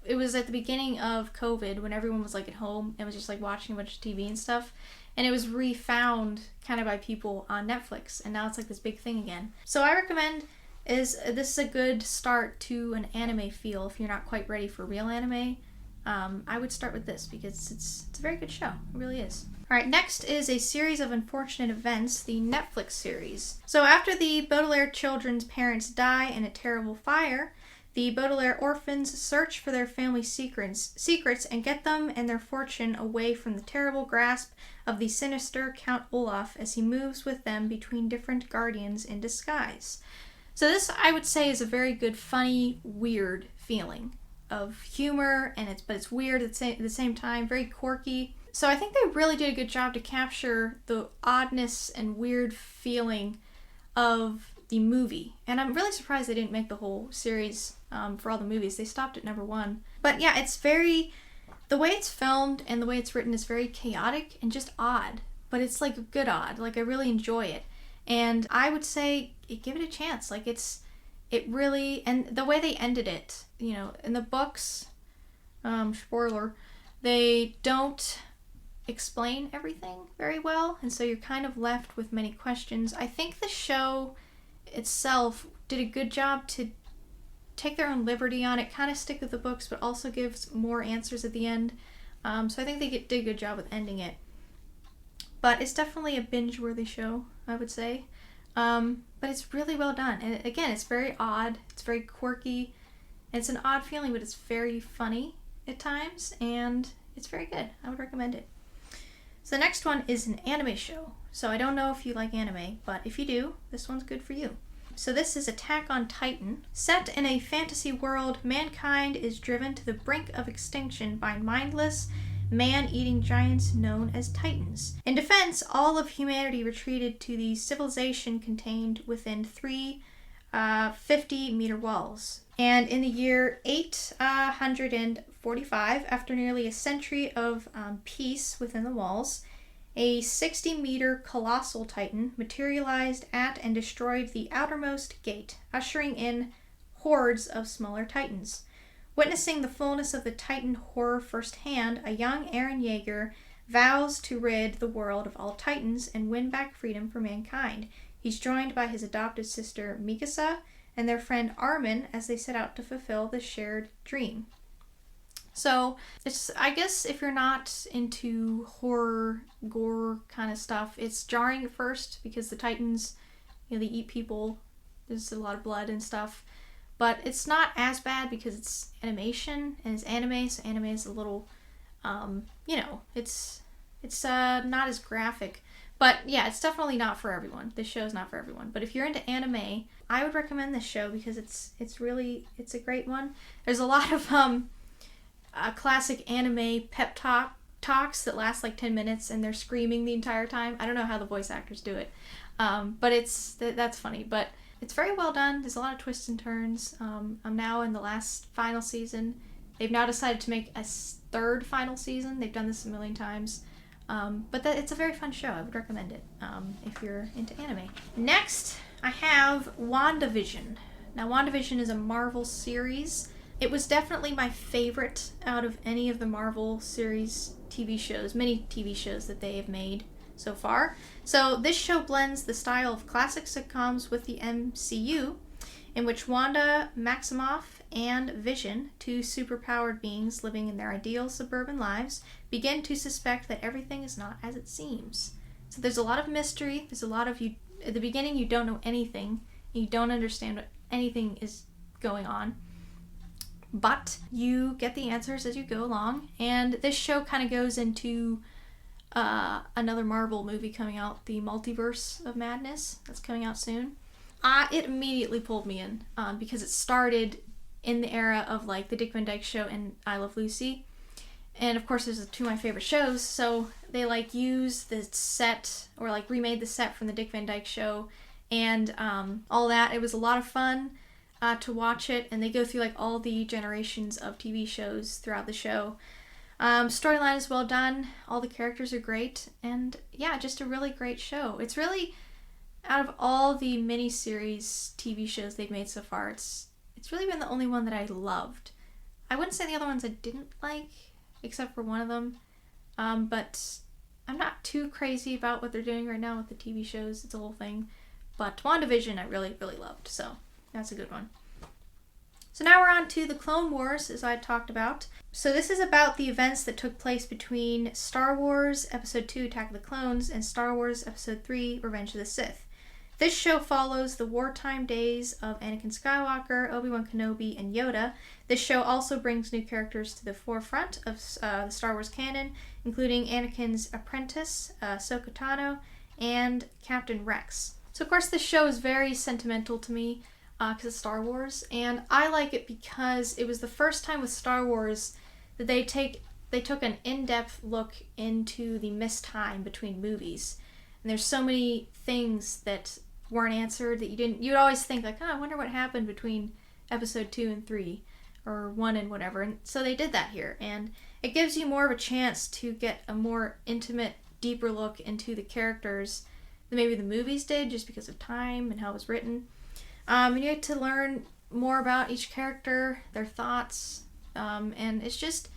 Speaker 1: It was at the beginning of COVID when everyone was, like, at home and was just, like, watching a bunch of TV and stuff. And it was refound kind of by people on Netflix, and now it's, like, this big thing again. So I recommend... this is a good start to an anime feel if you're not quite ready for real anime. I would start with this because it's a very good show. It really is. All right, next is a series of unfortunate events, the Netflix series. So after the Baudelaire children's parents die in a terrible fire, the Baudelaire orphans search for their family secrets and get them and their fortune away from the terrible grasp of the sinister Count Olaf as he moves with them between different guardians in disguise. So this, I would say, is a very good, funny, weird feeling of humor, but it's weird at the same time, very quirky. So I think they really did a good job to capture the oddness and weird feeling of the movie. And I'm really surprised they didn't make the whole series for all the movies. They stopped at number 1. But yeah, the way it's filmed and the way it's written is very chaotic and just odd. But it's like a good odd. Like, I really enjoy it. And I would say, give it a chance. Like, it really, and the way they ended it, in the books, spoiler, they don't explain everything very well, and so you're kind of left with many questions. I think the show itself did a good job to take their own liberty on it, kind of stick with the books, but also gives more answers at the end. So I think they did a good job with ending it. But it's definitely a binge-worthy show, I would say. But it's really well done. And again, it's very odd. It's very quirky. And it's an odd feeling, but it's very funny at times. And it's very good. I would recommend it. So the next one is an anime show. So I don't know if you like anime, but if you do, this one's good for you. So this is Attack on Titan. Set in a fantasy world, mankind is driven to the brink of extinction by mindless, man-eating giants known as Titans. In defense, all of humanity retreated to the civilization contained within 3 50-meter walls. And in the year 845, after nearly a century of peace within the walls, a 60-meter colossal titan materialized at and destroyed the outermost gate, ushering in hordes of smaller titans. Witnessing the fullness of the Titan horror firsthand, a young Eren Yeager vows to rid the world of all Titans and win back freedom for mankind. He's joined by his adopted sister Mikasa and their friend Armin as they set out to fulfill the shared dream. So, I guess if you're not into horror, gore kind of stuff, it's jarring at first because the Titans, they eat people. There's a lot of blood and stuff. But it's not as bad because it's animation and it's anime, so anime is a little, it's not as graphic. But yeah, it's definitely not for everyone. This show is not for everyone. But if you're into anime, I would recommend this show because it's a great one. There's a lot of classic anime pep talks that last like 10 minutes and they're screaming the entire time. I don't know how the voice actors do it, but that's funny. But it's very well done. There's a lot of twists and turns. I'm now in the final season. They've now decided to make a third final season. They've done this a million times. But it's a very fun show. I would recommend it if you're into anime. Next, I have WandaVision. Now, WandaVision is a Marvel series. It was definitely my favorite out of any of the Marvel series many TV shows that they have made so far. So this show blends the style of classic sitcoms with the MCU, in which Wanda Maximoff and Vision, 2 superpowered beings living in their ideal suburban lives, begin to suspect that everything is not as it seems. So there's a lot of mystery. There's a lot of at the beginning you don't know anything. You don't understand what anything is going on. But you get the answers as you go along. And this show kind of goes into another Marvel movie coming out, the Multiverse of Madness, that's coming out soon. It immediately pulled me in because it started in the era of like the Dick Van Dyke Show and I Love Lucy. And of course, those are 2 of my favorite shows. So they like used the set or like remade the set from the Dick Van Dyke Show and all that. It was a lot of fun to watch it. And they go through like all the generations of TV shows throughout the show. Storyline is well done. All the characters are great. And yeah, just a really great show. It's really, out of all the miniseries TV shows they've made so far, it's really been the only one that I loved. I wouldn't say the other ones I didn't like, except for one of them. But I'm not too crazy about what they're doing right now with the TV shows. It's a whole thing. But WandaVision I really, really loved. So that's a good one. So now we're on to the Clone Wars, as I talked about. So this is about the events that took place between Star Wars Episode 2, Attack of the Clones, and Star Wars Episode 3, Revenge of the Sith. This show follows the wartime days of Anakin Skywalker, Obi-Wan Kenobi, and Yoda. This show also brings new characters to the forefront of the Star Wars canon, including Anakin's apprentice, Ahsoka Tano, and Captain Rex. So of course this show is very sentimental to me because it's Star Wars, and I like it because it was the first time with Star Wars that they took an in-depth look into the missed time between movies. And there's so many things that weren't answered that you'd always think like, I wonder what happened between episode 2 and 3 or 1 and whatever. And so they did that here, and it gives you more of a chance to get a more intimate, deeper look into the characters than maybe the movies did, just because of time and how it was written. And you get to learn more about each character, their thoughts, and it's just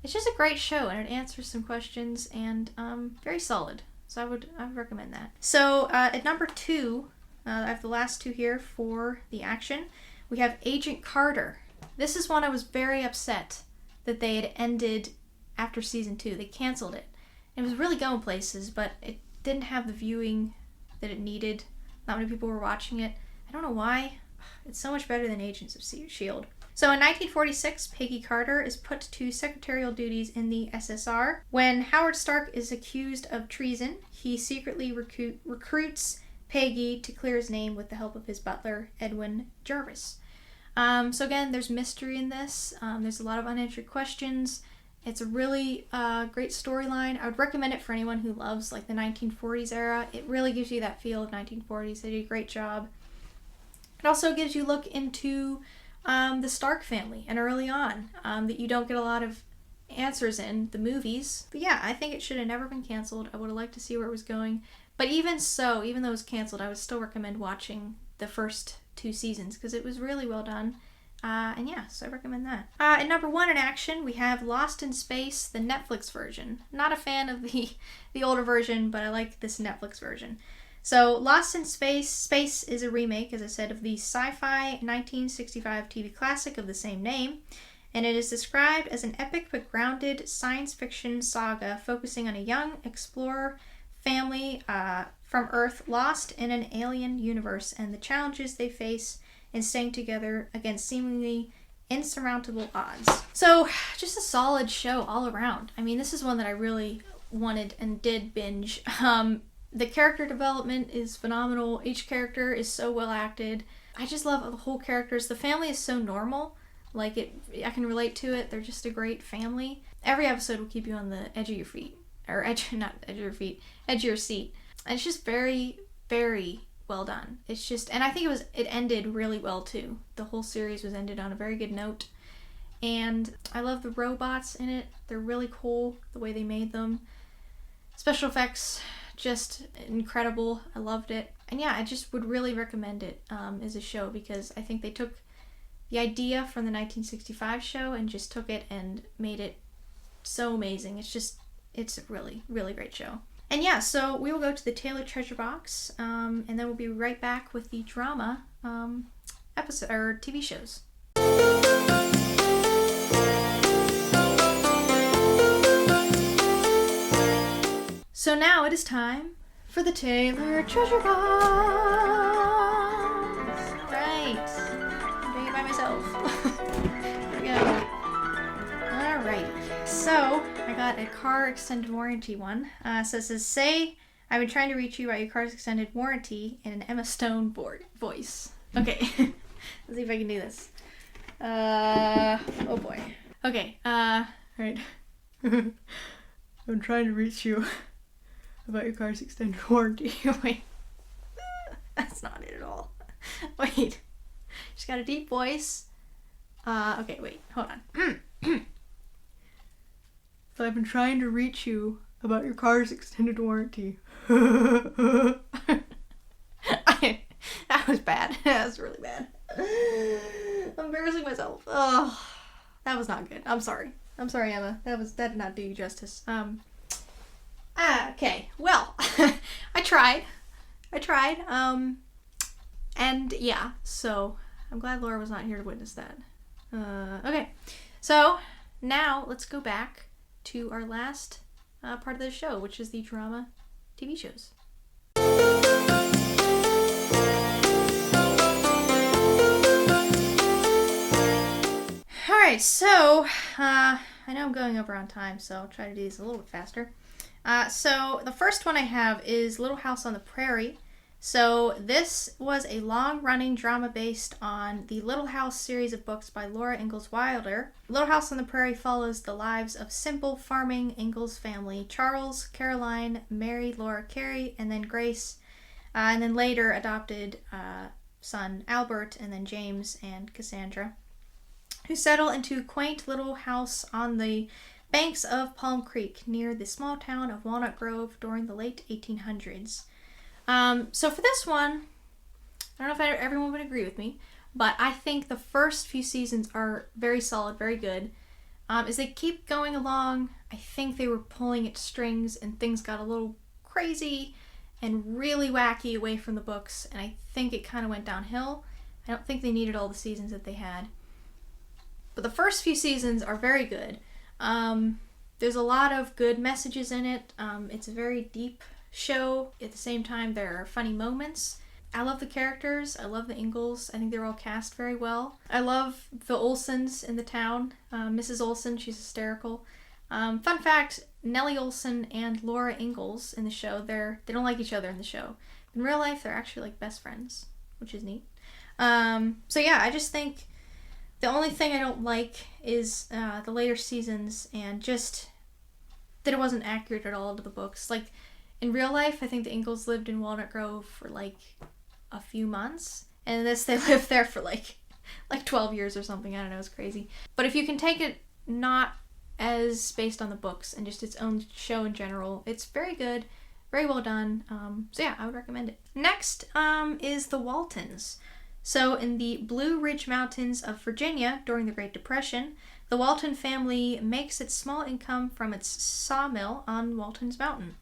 Speaker 1: a great show, and it answers some questions, and very solid. So I would recommend that. So at number 2, I have the last 2 here for the action. We have Agent Carter. This is one I was very upset that they had ended after season 2. They canceled it. It was really going places, but it didn't have the viewing that it needed. Not many people were watching it. I don't know why. It's so much better than Agents of S.H.I.E.L.D. So in 1946, Peggy Carter is put to secretarial duties in the SSR. When Howard Stark is accused of treason, he secretly recruits Peggy to clear his name with the help of his butler, Edwin Jarvis. So again, there's mystery in this. There's a lot of unanswered questions. It's a really great storyline. I would recommend it for anyone who loves like the 1940s era. It really gives you that feel of 1940s. They did a great job. It also gives you a look into the Stark family and early on that you don't get a lot of answers in the movies. But yeah, I think it should have never been canceled. I would have liked to see where it was going. But even so, even though it was canceled, I would still recommend watching the first 2 seasons because it was really well done. And yeah, so I recommend that. At number 1 in action, we have Lost in Space, the Netflix version. Not a fan of the older version, but I like this Netflix version. So Lost in Space is a remake, as I said, of the sci-fi 1965 TV classic of the same name, and it is described as an epic but grounded science fiction saga focusing on a young explorer family from Earth lost in an alien universe and the challenges they face in staying together against seemingly insurmountable odds. So just a solid show all around. I mean, this is one that I really wanted and did binge. The character development is phenomenal. Each character is so well acted. I just love the whole characters. The family is so normal. I can relate to it. They're just a great family. Every episode will keep you on the edge of your feet. Or edge of your seat. And it's just very, very well done. It's just, and I think it ended really well too. The whole series was ended on a very good note. And I love the robots in it. They're really cool, the way they made them. Special effects, just incredible. I loved it. And yeah, I just would really recommend it as a show because I think they took the idea from the 1965 show and just took it and made it so amazing. It's a really, really great show. And yeah, so we will go to the Taylor Treasure Box, and then we'll be right back with the drama episode or TV shows. So now it is time for the Taylor Treasure Box. Right, I'm doing it by myself. Here we go. Alrighty, so I got a car extended warranty one. So it says, say I've been trying to reach you about your car's extended warranty in an Emma Stone voice. Okay, let's see if I can do this. Oh boy. Okay, right. I'm trying to reach you about your car's extended warranty. Wait, that's not it at all. Wait, she's got a deep voice. Okay, wait, hold on. So I've been trying to reach you about your car's extended warranty. That was bad. That was really bad. I'm embarrassing myself. Oh, that was not good. I'm sorry. I'm sorry, Emma. That did not do you justice. Okay. Well, I tried. And yeah, so I'm glad Laura was not here to witness that. Okay, so now let's go back to our last part of the show, which is the drama TV shows. Alright, so I know I'm going over on time, so I'll try to do these a little bit faster. So the first one I have is Little House on the Prairie. So this was a long-running drama based on the Little House series of books by Laura Ingalls Wilder. Little House on the Prairie follows the lives of simple farming Ingalls family: Charles, Caroline, Mary, Laura, Carrie, and then Grace, and then later adopted son Albert, and then James and Cassandra, who settle into a quaint little house on the banks of Palm Creek near the small town of Walnut Grove during the late 1800s. So for this one, I don't know if everyone would agree with me, but I think the first few seasons are very solid, very good. As they keep going along, I think they were pulling at strings and things got a little crazy and really wacky away from the books, and I think it kind of went downhill. I don't think they needed all the seasons that they had. But the first few seasons are very good. There's a lot of good messages in it. It's a very deep show. At the same time, there are funny moments. I love the characters. I love the Ingalls. I think they're all cast very well. I love the Olsens in the town. Mrs. Olsen, she's hysterical. Fun fact, Nellie Olsen and Laura Ingalls in the show, they don't like each other in the show. In real life, they're actually like best friends, which is neat. So yeah, I just think the only thing I don't like is the later seasons and just that it wasn't accurate at all to the books. Like, in real life, I think the Ingalls lived in Walnut Grove for like a few months. And in this, they lived there for like 12 years or something. I don't know, it's crazy. But if you can take it not as based on the books and just its own show in general, it's very good, very well done. So yeah, I would recommend it. Next is The Waltons. So in the Blue Ridge Mountains of Virginia during the Great Depression, the Walton family makes its small income from its sawmill on Walton's Mountain.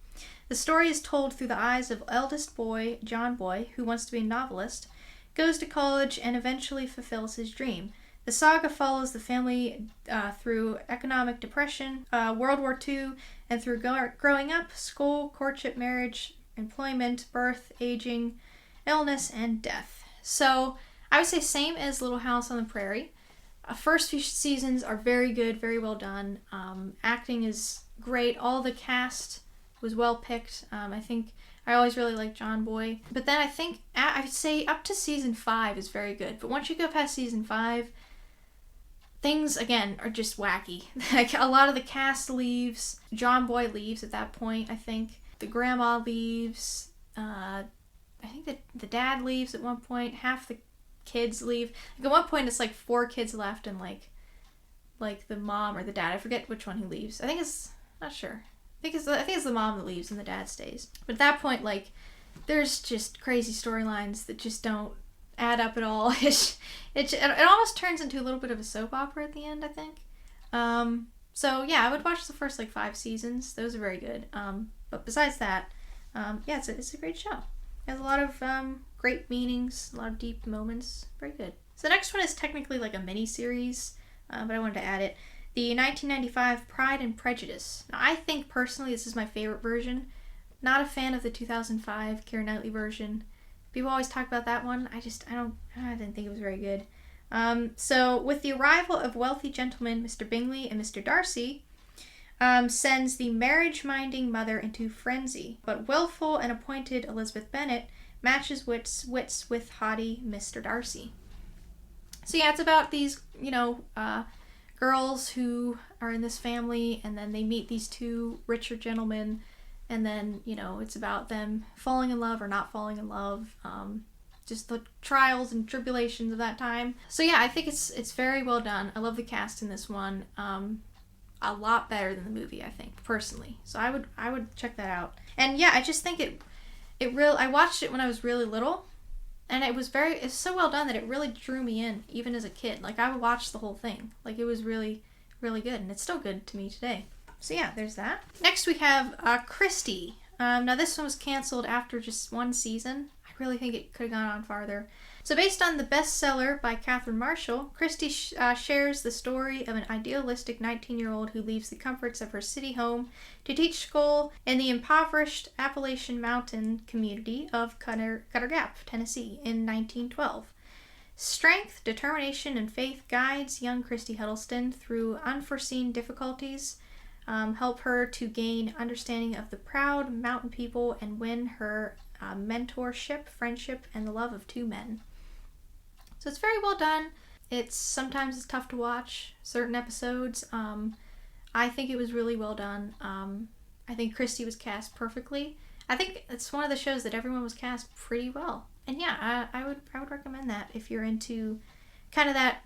Speaker 1: The story is told through the eyes of eldest boy, John Boy, who wants to be a novelist, goes to college, and eventually fulfills his dream. The saga follows the family through economic depression, World War II, and through growing up, school, courtship, marriage, employment, birth, aging, illness, and death. So I would say same as Little House on the Prairie. First few seasons are very good, very well done. Acting is great. All the cast was well picked. I think I always really liked John Boy. But then I think I'd say up to season 5 is very good. But once you go past season 5, things again are just wacky. Like a lot of the cast leaves. John Boy leaves at that point, I think. The grandma leaves. I think that the dad leaves at one point. Half the kids leave. Like at one point it's like 4 kids left and like the mom or the dad. I forget which one who leaves. Not sure. I think it's the mom that leaves and the dad stays. But at that point, like, there's just crazy storylines that just don't add up at all. It almost turns into a little bit of a soap opera at the end, I think. So yeah, I would watch the first like 5 seasons. Those are very good. But besides that, yeah, it's a great show. It has a lot of great meanings, a lot of deep moments. Very good. So the next one is technically like a mini series, but I wanted to add it. The 1995 Pride and Prejudice. Now, I think personally this is my favorite version. Not a fan of the 2005 Keira Knightley version. People always talk about that one. I didn't think it was very good. So with the arrival of wealthy gentlemen Mr. Bingley and Mr. Darcy, sends the marriage-minding mother into frenzy. But willful and appointed Elizabeth Bennet matches wits with haughty Mr. Darcy. So yeah, it's about these, girls who are in this family, and then they meet these 2 richer gentlemen, and then, it's about them falling in love or not falling in love, just the trials and tribulations of that time. So yeah, I think it's very well done. I love the cast in this one. A lot better than the movie, I think, personally. So I would check that out. And yeah, I just think I watched it when I was really little, and it's so well done that it really drew me in, even as a kid. Like, I would watch the whole thing. Like, it was really, really good, and it's still good to me today. So yeah, there's that. Next we have Christie. Now this one was canceled after just 1 season. I really think it could have gone on farther. So based on the bestseller by Catherine Marshall, Christie shares the story of an idealistic 19-year-old who leaves the comforts of her city home to teach school in the impoverished Appalachian Mountain community of Cutter Gap, Tennessee, in 1912. Strength, determination, and faith guides young Christy Huddleston through unforeseen difficulties, help her to gain understanding of the proud mountain people and win her mentorship, friendship, and the love of two men. So it's very well done. Sometimes it's tough to watch certain episodes. I think it was really well done. I think Christy was cast perfectly. I think it's one of the shows that everyone was cast pretty well. And yeah, I would recommend that if you're into kind of that,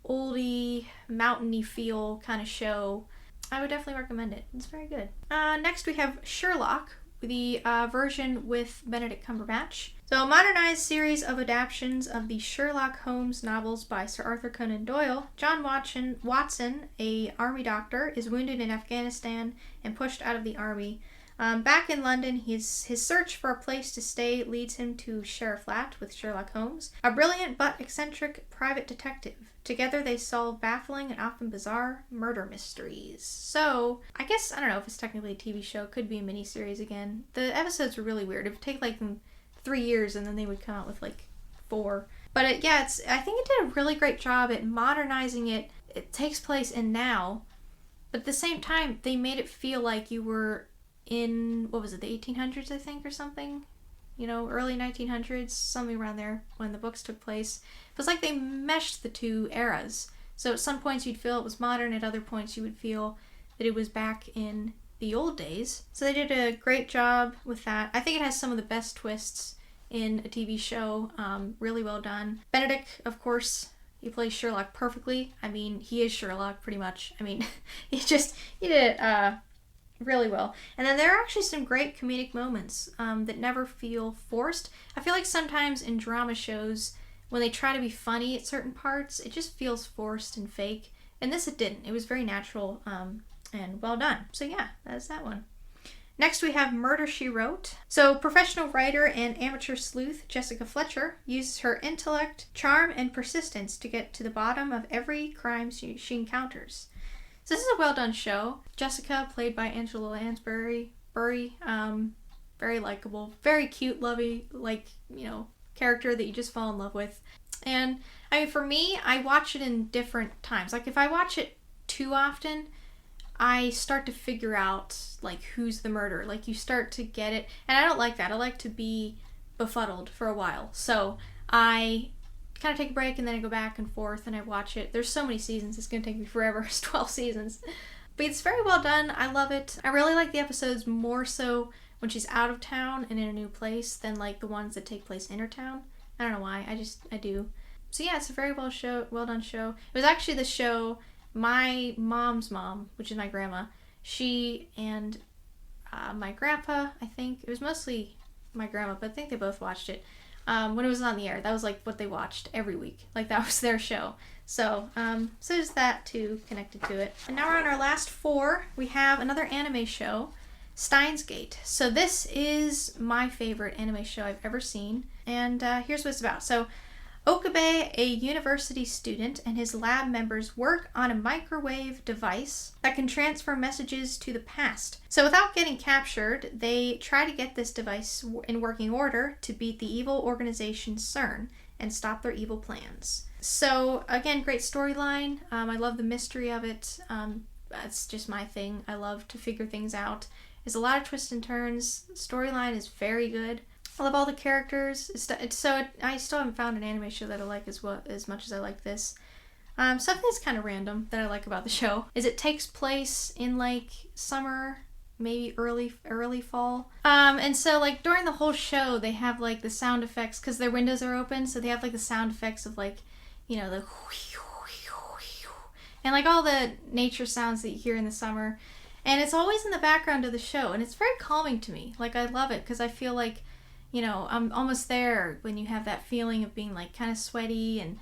Speaker 1: oldie, mountainy feel kind of show. I would definitely recommend it. It's very good. Next we have Sherlock, the version with Benedict Cumberbatch. So a modernized series of adaptations of the Sherlock Holmes novels by Sir Arthur Conan Doyle. John Watson, a army doctor, is wounded in Afghanistan and pushed out of the army. Back in London, his search for a place to stay leads him to share a flat with Sherlock Holmes, a brilliant but eccentric private detective. Together they solve baffling and often bizarre murder mysteries. So, I don't know if it's technically a TV show, it could be a miniseries again. The episodes were really weird. It would take 3 years and then they would come out with 4. But I think it did a really great job at modernizing it. It takes place in now, but at the same time, they made it feel like you were in, the 1800s, I think, or something? Early 1900s, something around there, when the books took place. It was like they meshed the two eras. So at some points you'd feel it was modern, at other points you would feel that it was back in the old days. So they did a great job with that. I think it has some of the best twists in a TV show. Really well done. Benedict, of course, he plays Sherlock perfectly. He is Sherlock, pretty much. He did it really well. And then there are actually some great comedic moments that never feel forced. I feel like sometimes in drama shows, when they try to be funny at certain parts, it just feels forced and fake. And this it didn't. It was very natural and well done. So yeah, that's that one. Next we have Murder, She Wrote. So professional writer and amateur sleuth Jessica Fletcher uses her intellect, charm, and persistence to get to the bottom of every crime she encounters. So this is a well done show. Jessica, played by Angela Lansbury, very likable, very cute, lovey, character that you just fall in love with. And for me, I watch it in different times. If I watch it too often, I start to figure out who's the murderer. You start to get it, and I don't like that. I like to be befuddled for a while. So I kind of take a break and then I go back and forth and I watch it. There's so many seasons, it's gonna take me forever. It's 12 seasons, but it's very well done. I love it. I really like the episodes more so when she's out of town and in a new place than the ones that take place in her town. I don't know why, I do. So yeah, it's a very well done show. It was actually the show my mom's mom, which is my grandma, she and my grandpa, I think it was mostly my grandma, but I think they both watched it when it was on the air. That was what they watched every week. That was their show. So there's that too connected to it. And now we're on our last 4. We have another anime show, Steins Gate. So this is my favorite anime show I've ever seen, and here's what it's about. So Okabe, a university student, and his lab members work on a microwave device that can transfer messages to the past. So without getting captured, they try to get this device in working order to beat the evil organization CERN and stop their evil plans. So again, great storyline. I love the mystery of it. That's just my thing. I love to figure things out. There's a lot of twists and turns. The storyline is very good. I love all the characters. I still haven't found an anime show that I like as much as I like this. Something that's kind of random that I like about the show is it takes place in summer, maybe early fall. And so during the whole show they have the sound effects because their windows are open, so they have the sound effects of the and all the nature sounds that you hear in the summer, and it's always in the background of the show, and it's very calming to me. I love it because I feel I'm almost there when you have that feeling of being kind of sweaty and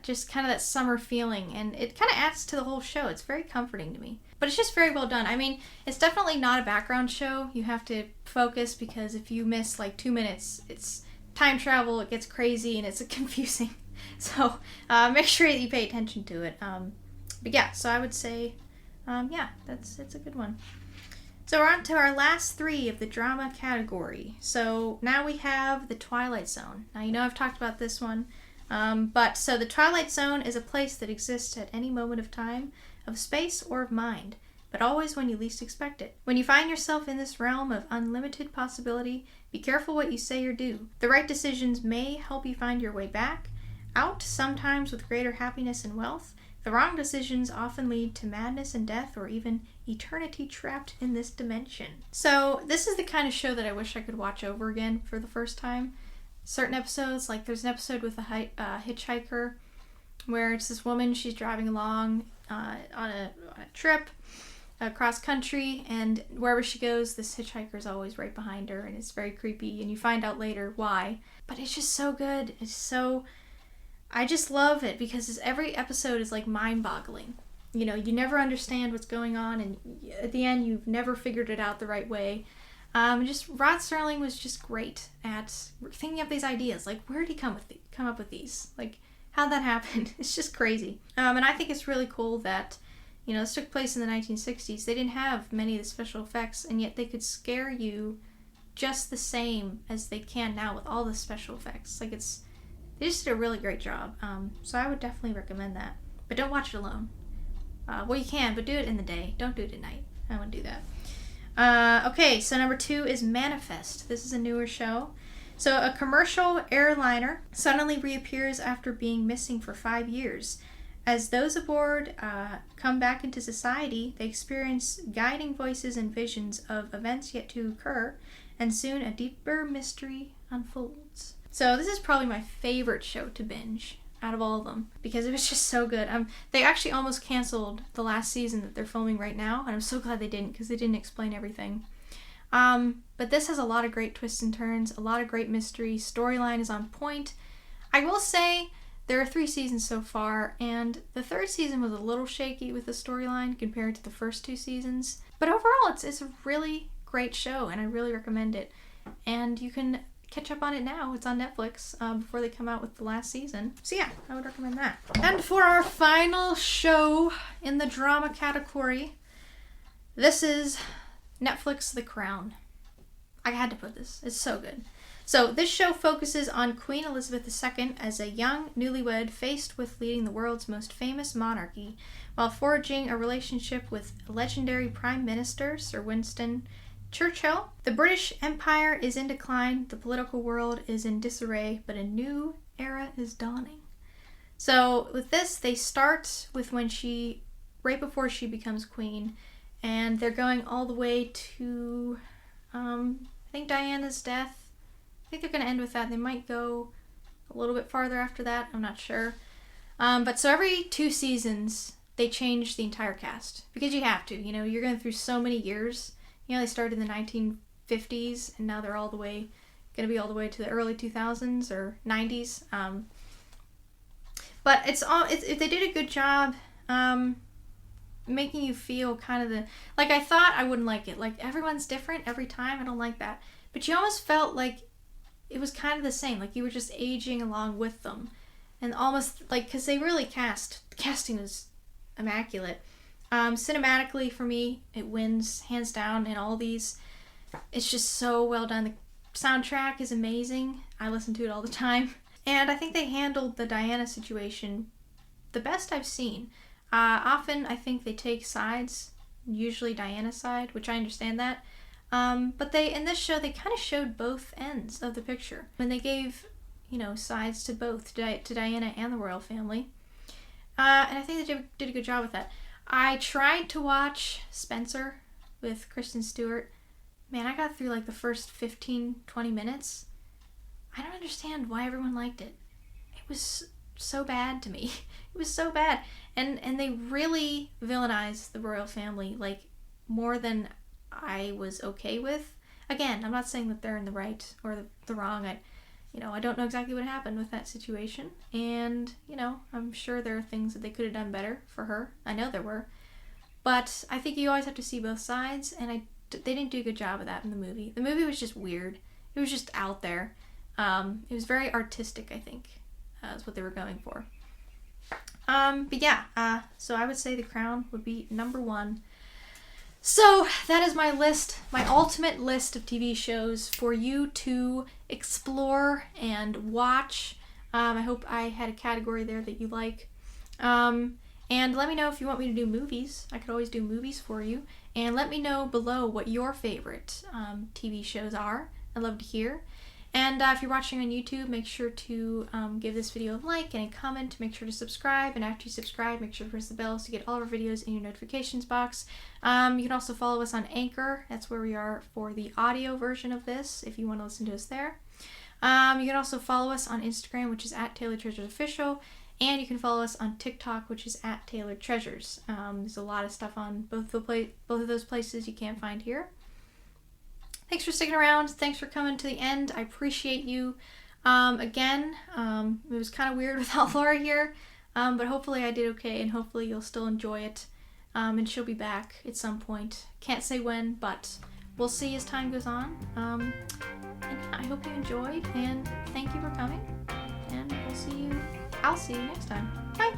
Speaker 1: just kind of that summer feeling, and it kind of adds to the whole show. It's very comforting to me. But it's just very well done. I mean, it's definitely not a background show. You have to focus, because if you miss like 2 minutes, it's time travel, it gets crazy, and it's confusing. So make sure that you pay attention to it. But yeah, so I would say, yeah, it's a good one. So we're on to our last 3 of the drama category. So now we have the Twilight Zone. Now, you know I've talked about this one. But so the Twilight Zone is a place that exists at any moment of time, of space, or of mind, but always when you least expect it. When you find yourself in this realm of unlimited possibility, be careful what you say or do. The right decisions may help you find your way back, out, sometimes with greater happiness and wealth. The wrong decisions often lead to madness and death, or even eternity trapped in this dimension. So this is the kind of show that I wish I could watch over again for the first time. Certain episodes, like there's an episode with a hitchhiker where it's this woman, she's driving along on a trip across country, and wherever she goes, this hitchhiker's always right behind her, and it's very creepy, and you find out later why. But it's just so good. I just love it, because every episode is like mind-boggling. You know, you never understand what's going on, and at the end, you've never figured it out the right way. Just Rod Serling was just great at thinking up these ideas. Like, where did he come up with these? Like, how'd that happen? It's just crazy. And I think it's really cool that, you know, this took place in the 1960s. They didn't have many of the special effects, and yet they could scare you just the same as they can now with all the special effects. Like, they just did a really great job. So I would definitely recommend that. But don't watch it alone. Well, you can, but do it in the day. Don't do it at night. I wouldn't do that. Okay, so number 2 is Manifest. This is a newer show. So a commercial airliner suddenly reappears after being missing for 5 years. As those aboard come back into society, they experience guiding voices and visions of events yet to occur, and soon a deeper mystery unfolds. So this is probably my favorite show to binge out of all of them, because it was just so good. They actually almost canceled the last season that they're filming right now, and I'm so glad they didn't, because they didn't explain everything. But this has a lot of great twists and turns, a lot of great mystery. Storyline is on point. I will say there are 3 seasons so far, and the 3rd season was a little shaky with the storyline compared to the first 2 seasons. But overall, it's a really great show, and I really recommend it. And you can catch up on it now. It's on Netflix before they come out with the last season. So yeah, I would recommend that. And for our final show in the drama category, this is Netflix The Crown. I had to put this. It's so good. So this show focuses on Queen Elizabeth II as a young newlywed faced with leading the world's most famous monarchy while forging a relationship with legendary Prime Minister Sir Winston Churchill. The British Empire is in decline, the political world is in disarray, but a new era is dawning. So with this, they start with right before she becomes queen, and they're going all the way to, I think Diana's death. I think they're going to end with that. They might go a little bit farther after that, I'm not sure. But so every 2 seasons, they change the entire cast, because you have to, you know, you're going through so many years. You know, they started in the 1950s, and now they're going to be all the way to the early 2000s or 90s. But they did a good job making you feel kind of like, I thought I wouldn't like it. Like, everyone's different every time. I don't like that. But you almost felt like it was kind of the same. Like, you were just aging along with them. And almost, like, because they really casting is immaculate. Cinematically, for me, it wins hands down in all these. It's just so well done. The soundtrack is amazing. I listen to it all the time. And I think they handled the Diana situation the best I've seen. Often, I think they take sides, usually Diana's side, which I understand that. But in this show, they kind of showed both ends of the picture. And they gave, you know, sides to both, to Diana and the royal family. And I think they did a good job with that. I tried to watch Spencer with Kristen Stewart. Man, I got through like the first 15, 20 minutes. I don't understand why everyone liked it. It was so bad to me. It was so bad. And they really villainized the royal family, like, more than I was okay with. Again, I'm not saying that they're in the right or the wrong. I don't know exactly what happened with that situation. And, I'm sure there are things that they could have done better for her. I know there were. But I think you always have to see both sides, and they didn't do a good job of that in the movie. The movie was just weird. It was just out there. It was very artistic, I think, is what they were going for. But yeah, so I would say The Crown would be number 1. So that is my list, my ultimate list of TV shows for you to explore and watch. I hope I had a category there that you like. And let me know if you want me to do movies. I could always do movies for you. And let me know below what your favorite TV shows are. I'd love to hear. And if you're watching on YouTube, make sure to give this video a like and a comment. Make sure to subscribe. And after you subscribe, make sure to press the bell so you get all of our videos in your notifications box. You can also follow us on Anchor. That's where we are for the audio version of this, if you want to listen to us there. You can also follow us on Instagram, which is @TaylorTreasuresOfficial. And you can follow us on TikTok, which is @TaylorTreasures. There's a lot of stuff on both of those places you can't find here. Thanks for sticking around. Thanks for coming to the end. I appreciate you. Again, it was kind of weird without Laura here, but hopefully I did okay, and hopefully you'll still enjoy it. And she'll be back at some point. Can't say when, but we'll see as time goes on. And yeah, I hope you enjoyed, and thank you for coming. And I'll see you next time. Bye!